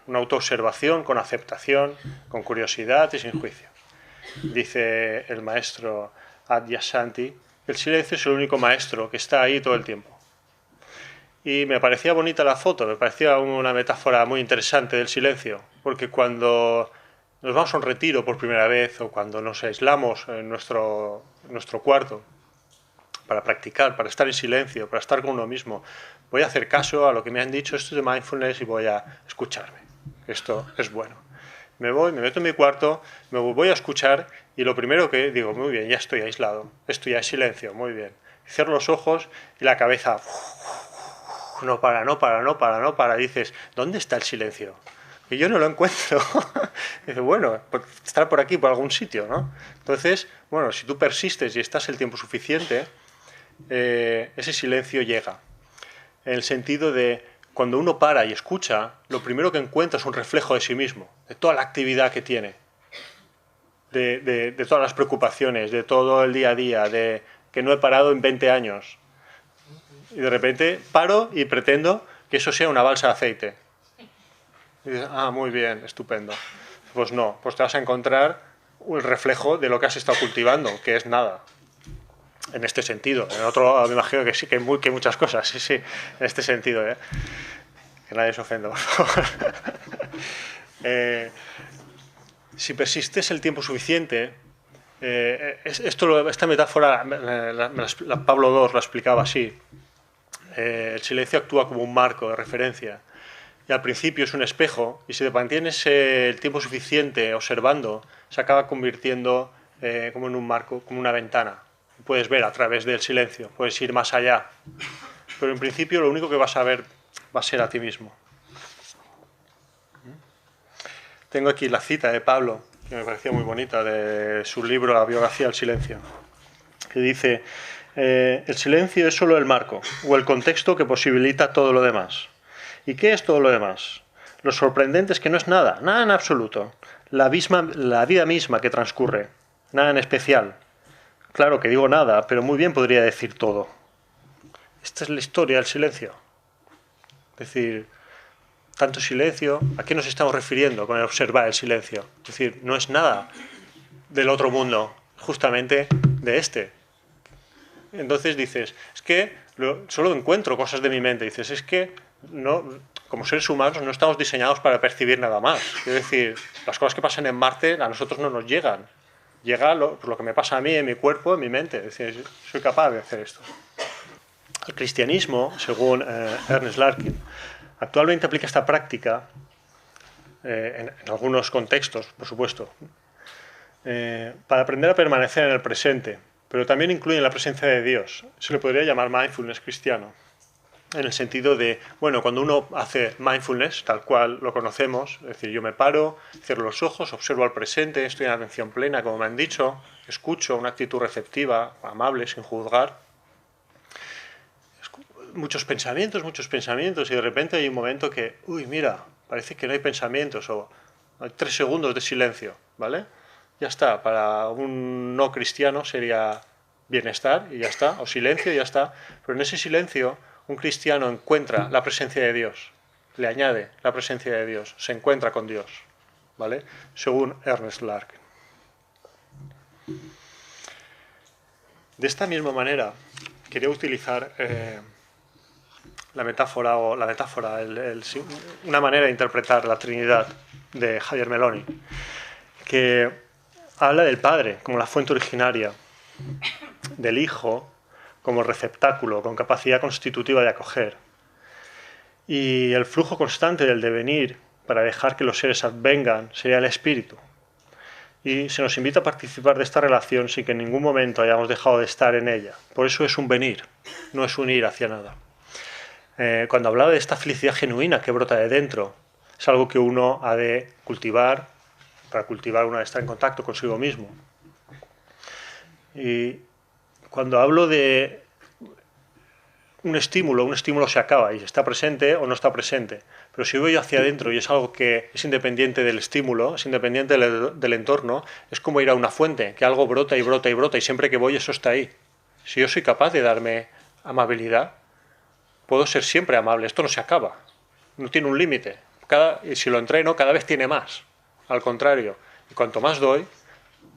Una autoobservación con aceptación, con curiosidad y sin juicio. Dice el maestro Adyashanti que el silencio es el único maestro que está ahí todo el tiempo. Y me parecía bonita la foto, me parecía una metáfora muy interesante del silencio, porque cuando nos vamos a un retiro por primera vez o cuando nos aislamos en nuestro cuarto para practicar, para estar en silencio, para estar con uno mismo, voy a hacer caso a lo que me han dicho, esto es de mindfulness y voy a escucharme. Esto es bueno. Me meto en mi cuarto, me voy a escuchar y lo primero que digo, muy bien, ya estoy aislado, esto ya es silencio, muy bien. Cierro los ojos y la cabeza... No para. Dices, ¿dónde está el silencio? Que yo no lo encuentro. Dice, bueno, estará por aquí, por algún sitio, ¿no? Entonces, bueno, si tú persistes y estás el tiempo suficiente, ese silencio llega. En el sentido de, cuando uno para y escucha, lo primero que encuentra es un reflejo de sí mismo, de toda la actividad que tiene, de todas las preocupaciones, de todo el día a día, de que no he parado en 20 años. Y de repente paro y pretendo que eso sea una balsa de aceite. Y dices, muy bien, estupendo. Pues no, pues te vas a encontrar un reflejo de lo que has estado cultivando, que es nada. En este sentido. En otro me imagino que sí, que hay muchas cosas, sí, en este sentido. Que nadie se ofenda, por favor. persistes el tiempo suficiente, esta metáfora, Pablo II la explicaba así. El silencio actúa como un marco de referencia. Y al principio es un espejo, y si te mantienes el tiempo suficiente observando, se acaba convirtiendo como en un marco, como una ventana. Puedes ver a través del silencio, puedes ir más allá. Pero en principio lo único que vas a ver va a ser a ti mismo. Tengo aquí la cita de Pablo, que me parecía muy bonita, de su libro La biografía del silencio, que dice: el silencio es solo el marco o el contexto que posibilita todo lo demás. ¿Y qué es todo lo demás? Lo sorprendente es que no es nada, nada en absoluto. La vida misma que transcurre, nada en especial. Claro que digo nada, pero muy bien podría decir todo. Esta es la historia del silencio. Es decir, tanto silencio, ¿a qué nos estamos refiriendo con el observar el silencio? Es decir, no es nada del otro mundo, justamente de este. Entonces dices, es que solo encuentro cosas de mi mente. Dices, es que no, como seres humanos no estamos diseñados para percibir nada más. Es decir, las cosas que pasan en Marte a nosotros no nos llegan. Llega lo que me pasa a mí, en mi cuerpo, en mi mente. Es decir, soy capaz de hacer esto. El cristianismo, según Ernest Larkin, actualmente aplica esta práctica en algunos contextos, por supuesto, para aprender a permanecer en el presente, pero también incluye la presencia de Dios. Se le podría llamar mindfulness cristiano, en el sentido de, bueno, cuando uno hace mindfulness, tal cual lo conocemos, es decir, yo me paro, cierro los ojos, observo al presente, estoy en atención plena, como me han dicho, escucho, una actitud receptiva, amable, sin juzgar. Muchos pensamientos, y de repente hay un momento que, uy, mira, parece que no hay pensamientos, o hay 3 segundos de silencio, ¿vale? Ya está, para un no cristiano sería bienestar y ya está, o silencio y ya está, pero en ese silencio un cristiano encuentra la presencia de Dios, le añade la presencia de Dios, se encuentra con Dios, ¿vale? Según Ernest Larkin. De esta misma manera, quería utilizar una manera de interpretar la Trinidad de Javier Meloni, que habla del Padre como la fuente originaria, del Hijo como receptáculo con capacidad constitutiva de acoger, y el flujo constante del devenir para dejar que los seres advengan sería el Espíritu. Y se nos invita a participar de esta relación sin que en ningún momento hayamos dejado de estar en ella. Por eso es un venir, no es un ir hacia nada. Cuando hablaba de esta felicidad genuina que brota de dentro, es algo que uno ha de cultivar, para cultivar uno ha de estar en contacto consigo mismo. Y cuando hablo de un estímulo se acaba y está presente o no está presente. Pero si voy hacia adentro y es algo que es independiente del estímulo, es independiente del entorno, es como ir a una fuente, que algo brota y brota y brota y siempre que voy eso está ahí. Si yo soy capaz de darme amabilidad, puedo ser siempre amable, esto no se acaba, no tiene un límite. Y si lo entreno, cada vez tiene más. Al contrario, y cuanto más doy,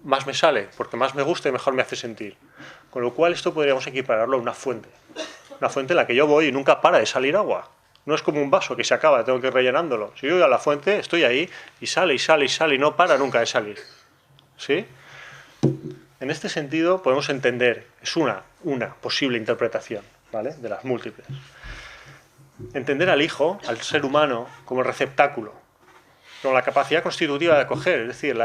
más me sale, porque más me gusta y mejor me hace sentir. Con lo cual esto podríamos equipararlo a una fuente en la que yo voy y nunca para de salir agua. No es como un vaso que se acaba, tengo que ir rellenándolo. Si yo voy a la fuente, estoy ahí y sale y sale y sale y no para nunca de salir. ¿Sí? En este sentido podemos entender, es una posible interpretación, ¿vale?, de las múltiples. Entender al Hijo, al ser humano, como el receptáculo, con la capacidad constitutiva de acoger, es decir,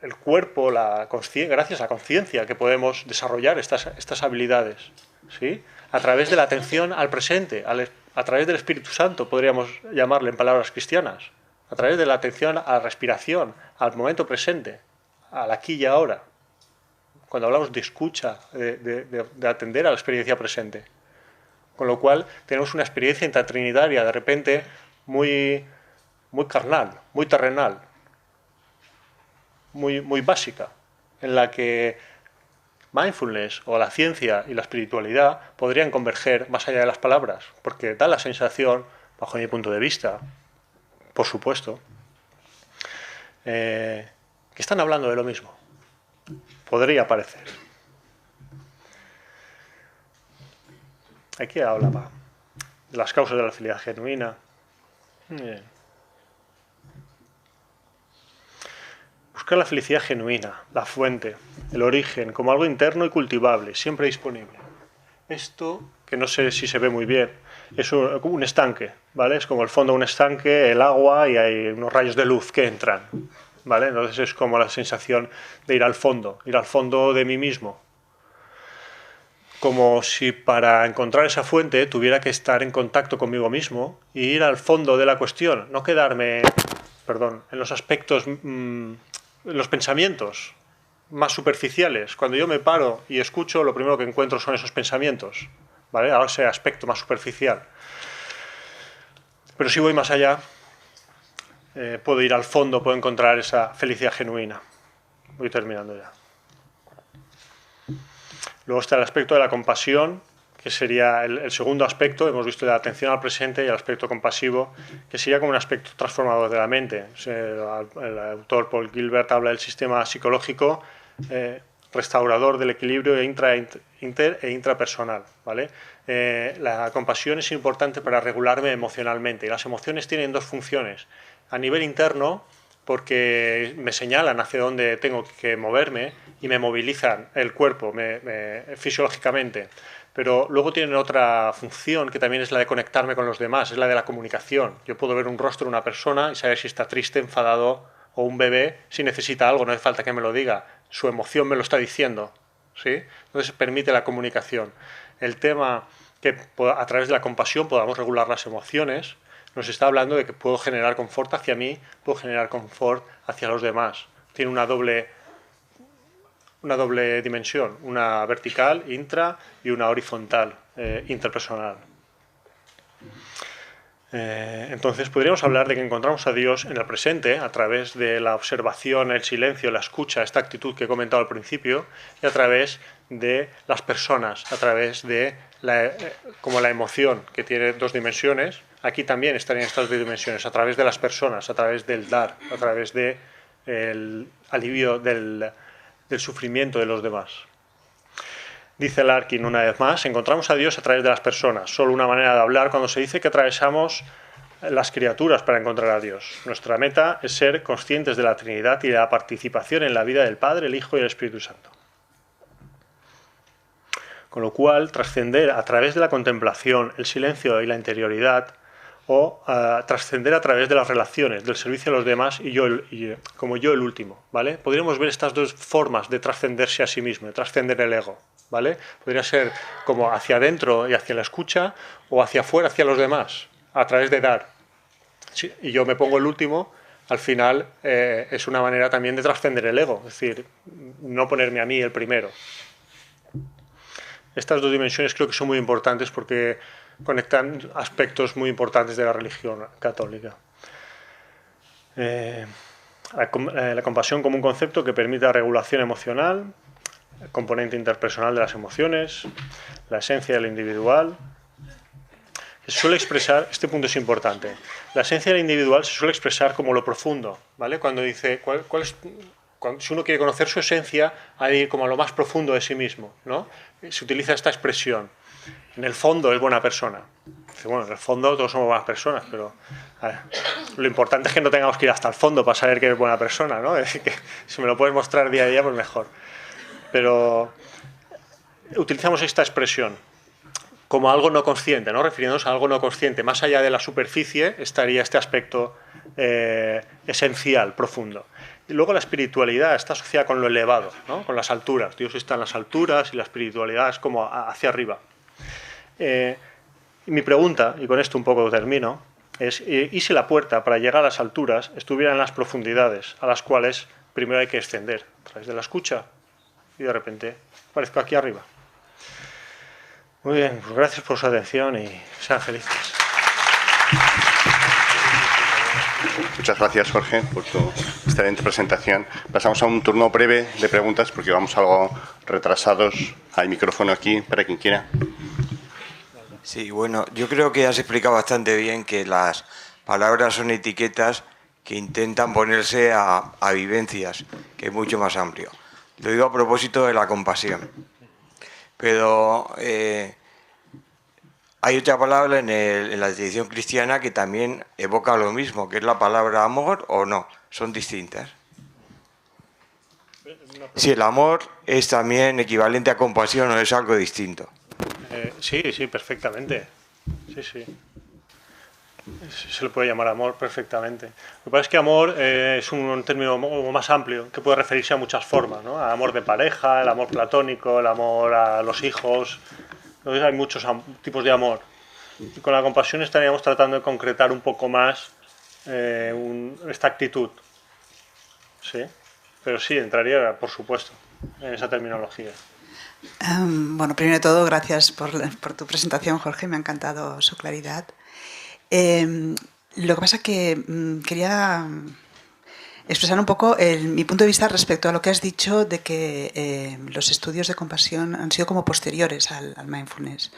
el cuerpo, gracias a la conciencia que podemos desarrollar estas habilidades, ¿sí?, a través de la atención al presente, a través del Espíritu Santo, podríamos llamarle en palabras cristianas, a través de la atención a la respiración, al momento presente, al aquí y ahora. Cuando hablamos de escucha, de atender a la experiencia presente. Con lo cual tenemos una experiencia intratrinitaria de repente muy carnal, muy terrenal, muy básica, en la que mindfulness o la ciencia y la espiritualidad podrían converger más allá de las palabras, porque da la sensación, bajo mi punto de vista, por supuesto, que están hablando de lo mismo. Podría parecer. Aquí hablaba de las causas de la felicidad genuina. Bien. buscar la felicidad genuina, la fuente, el origen, como algo interno y cultivable, siempre disponible. Esto, que no sé si se ve muy bien, es un estanque, ¿vale? Es como el fondo de un estanque, el agua y hay unos rayos de luz que entran, ¿vale? Entonces es como la sensación de ir al fondo de mí mismo. Como si para encontrar esa fuente tuviera que estar en contacto conmigo mismo y ir al fondo de la cuestión, no quedarme, en los aspectos, en los pensamientos más superficiales. Cuando yo me paro y escucho, lo primero que encuentro son esos pensamientos, ¿vale? Ahora ese aspecto más superficial. Pero si voy más allá, puedo ir al fondo, puedo encontrar esa felicidad genuina. Voy terminando ya. Luego está el aspecto de la compasión, que sería el segundo aspecto. Hemos visto la atención al presente y el aspecto compasivo, que sería como un aspecto transformador de la mente. El autor Paul Gilbert habla del sistema psicológico restaurador del equilibrio inter e intrapersonal, ¿vale? La compasión es importante para regularme emocionalmente, y las emociones tienen dos funciones. A nivel interno, porque me señalan hacia dónde tengo que moverme y me movilizan el cuerpo fisiológicamente. Pero luego tienen otra función que también es la de conectarme con los demás, es la de la comunicación. Yo puedo ver un rostro de una persona y saber si está triste, enfadado, o un bebé, si necesita algo, no hace falta que me lo diga. Su emoción me lo está diciendo, ¿sí? Entonces permite la comunicación. El tema que a través de la compasión podamos regular las emociones nos está hablando de que puedo generar confort hacia mí, puedo generar confort hacia los demás. Tiene una doble dimensión, una vertical, intra, y una horizontal, interpersonal. Entonces podríamos hablar de que encontramos a Dios en el presente a través de la observación, el silencio, la escucha, esta actitud que he comentado al principio, y a través de las personas, a través de como la emoción, que tiene dos dimensiones. Aquí también estarían estas dos dimensiones, a través de las personas, a través del dar, a través del alivio del sufrimiento de los demás. Dice Larkin una vez más, encontramos a Dios a través de las personas. Solo una manera de hablar cuando se dice que atravesamos las criaturas para encontrar a Dios. Nuestra meta es ser conscientes de la Trinidad y de la participación en la vida del Padre, el Hijo y el Espíritu Santo. Con lo cual, trascender a través de la contemplación, el silencio y la interioridad, o trascender a través de las relaciones, del servicio a los demás como yo el último, ¿vale? Podríamos ver estas dos formas de trascenderse a sí mismo, de trascender el ego, ¿vale? Podría ser como hacia adentro y hacia la escucha, o hacia afuera, hacia los demás, a través de dar. Sí, y yo me pongo el último, al final es una manera también de trascender el ego, es decir, no ponerme a mí el primero. Estas dos dimensiones creo que son muy importantes porque conectan aspectos muy importantes de la religión católica. La compasión como un concepto que permite la regulación emocional, el componente interpersonal de las emociones, la esencia del individual. Se suele expresar, este punto es importante, la esencia del individual se suele expresar como lo profundo, ¿vale? Cuando dice, si uno quiere conocer su esencia, ha de ir como a lo más profundo de sí mismo, ¿no? Se utiliza esta expresión. En el fondo es buena persona. Dice, bueno, en el fondo todos somos buenas personas, pero lo importante es que no tengamos que ir hasta el fondo para saber que es buena persona, ¿no? Es que si me lo puedes mostrar día a día, pues mejor. Pero utilizamos esta expresión como algo no consciente, ¿no? Refiriéndonos a algo no consciente. Más allá de la superficie estaría este aspecto esencial, profundo. Y luego la espiritualidad está asociada con lo elevado, ¿no? Con las alturas. Dios está en las alturas y la espiritualidad es como hacia arriba. Mi pregunta, y con esto un poco termino, es ¿y si la puerta para llegar a las alturas estuviera en las profundidades, a las cuales primero hay que ascender a través de la escucha y de repente aparezco aquí arriba? Muy bien, pues gracias por su atención y sean felices. Muchas gracias, Jorge, por tu excelente presentación. Pasamos a un turno breve de preguntas porque vamos algo retrasados. Hay micrófono aquí para quien quiera. Sí, bueno, yo creo que has explicado bastante bien que las palabras son etiquetas que intentan ponerse a vivencias, que es mucho más amplio. Lo digo a propósito de la compasión. Pero hay otra palabra en la tradición cristiana que también evoca lo mismo, que es la palabra amor, o no, son distintas. si el amor es también equivalente a compasión o es algo distinto. Sí, perfectamente. Sí. Se le puede llamar amor perfectamente. Lo que pasa es que amor es un término más amplio que puede referirse a muchas formas, ¿no? Al amor de pareja, el amor platónico, el amor a los hijos. Entonces hay muchos tipos de amor. Y con la compasión estaríamos tratando de concretar un poco más esta actitud. Sí, pero sí, entraría, por supuesto, en esa terminología. Bueno, primero de todo, gracias por tu presentación, Jorge, me ha encantado su claridad. Lo que pasa es que quería expresar un poco mi punto de vista respecto a lo que has dicho de que los estudios de compasión han sido como posteriores al mindfulness.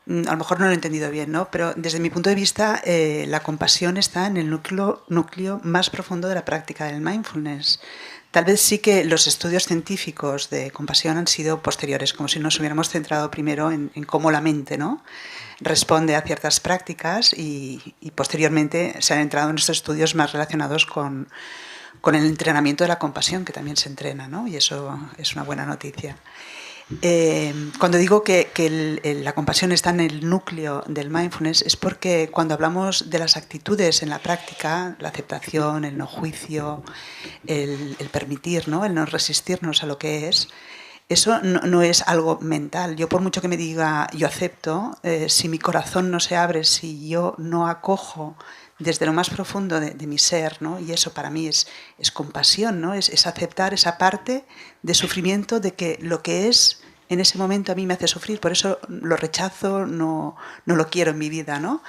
A lo mejor no lo he entendido bien, ¿no? Pero desde mi punto de vista, la compasión está en el núcleo más profundo de la práctica del mindfulness. Tal vez sí que los estudios científicos de compasión han sido posteriores, como si nos hubiéramos centrado primero en cómo la mente, ¿no?, responde a ciertas prácticas y posteriormente se han entrado en estos estudios más relacionados con el entrenamiento de la compasión, que también se entrena, ¿no? Y eso es una buena noticia. Cuando digo que la compasión está en el núcleo del mindfulness es porque cuando hablamos de las actitudes en la práctica, la aceptación, el no juicio, el permitir, ¿no?, el no resistirnos a lo que es, eso no es algo mental. Yo por mucho que me diga yo acepto, si mi corazón no se abre, si yo no acojo desde lo más profundo de mi ser, ¿no?, y eso para mí es compasión, ¿no?, es aceptar esa parte de sufrimiento de que lo que es en ese momento a mí me hace sufrir, por eso lo rechazo, no lo quiero en mi vida, ¿no?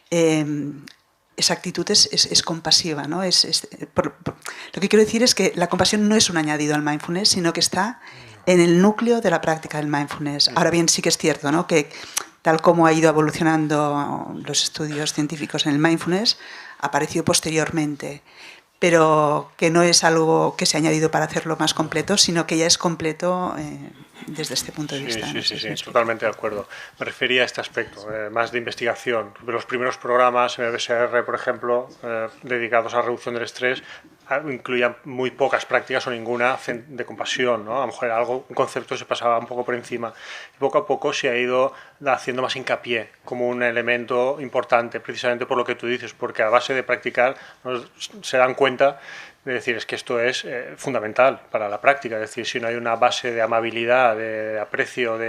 Esa actitud es compasiva, ¿no? Lo que quiero decir es que la compasión no es un añadido al mindfulness, sino que está en el núcleo de la práctica del mindfulness. Ahora bien, sí que es cierto, ¿no?, que tal como ha ido evolucionando los estudios científicos en el mindfulness, apareció posteriormente, pero que no es algo que se ha añadido para hacerlo más completo, sino que ya es completo desde este punto de vista. Sí, totalmente de acuerdo. Me refería a este aspecto, más de investigación. De los primeros programas MBSR, por ejemplo, dedicados a la reducción del estrés, incluían muy pocas prácticas o ninguna de compasión, ¿no? A lo mejor era un concepto que se pasaba un poco por encima. Y poco a poco se ha ido haciendo más hincapié como un elemento importante, precisamente por lo que tú dices, porque a base de practicar se dan cuenta de decir, es que esto es fundamental para la práctica. Es decir, si no hay una base de amabilidad, de aprecio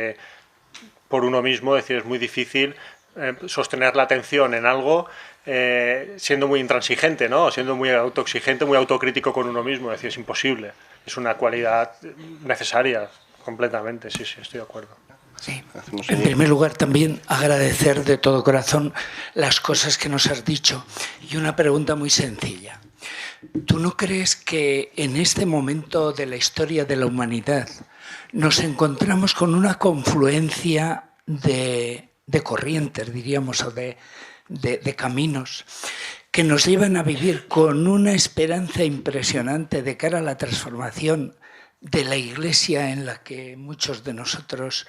por uno mismo, es decir, es muy difícil sostener la atención en algo siendo muy intransigente, ¿no?, siendo muy autoexigente, muy autocrítico con uno mismo. Es decir, es imposible. Es una cualidad necesaria completamente. Sí, estoy de acuerdo. Sí. En primer lugar, también agradecer de todo corazón las cosas que nos has dicho. Y una pregunta muy sencilla. ¿Tú no crees que en este momento de la historia de la humanidad nos encontramos con una confluencia de corrientes, diríamos, o de caminos que nos llevan a vivir con una esperanza impresionante de cara a la transformación de la Iglesia en la que muchos de nosotros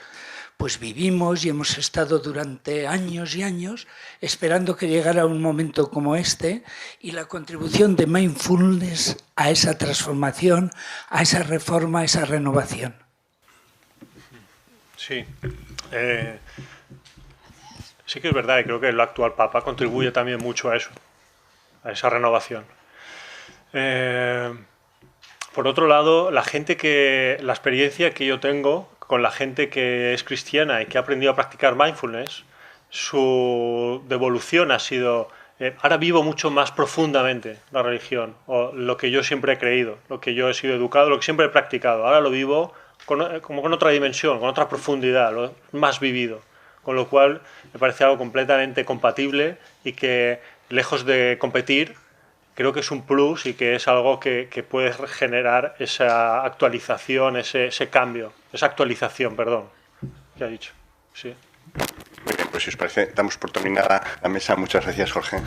pues vivimos y hemos estado durante años y años esperando que llegara un momento como este, y la contribución de mindfulness a esa transformación, a esa reforma, a esa renovación? Sí. Sí que es verdad, y creo que el actual Papa contribuye también mucho a eso, a esa renovación. Por otro lado, la experiencia que yo tengo con la gente que es cristiana y que ha aprendido a practicar mindfulness, su devolución ha sido, ahora vivo mucho más profundamente la religión, o lo que yo siempre he creído, lo que yo he sido educado, lo que siempre he practicado, ahora lo vivo como con otra dimensión, con otra profundidad, lo más vivido. Con lo cual me parece algo completamente compatible y que, lejos de competir, creo que es un plus y que es algo que puede generar esa actualización, ese cambio, esa actualización, perdón, que ha dicho. Sí. Muy bien, pues si os parece, damos por terminada la mesa. Muchas gracias, Jorge.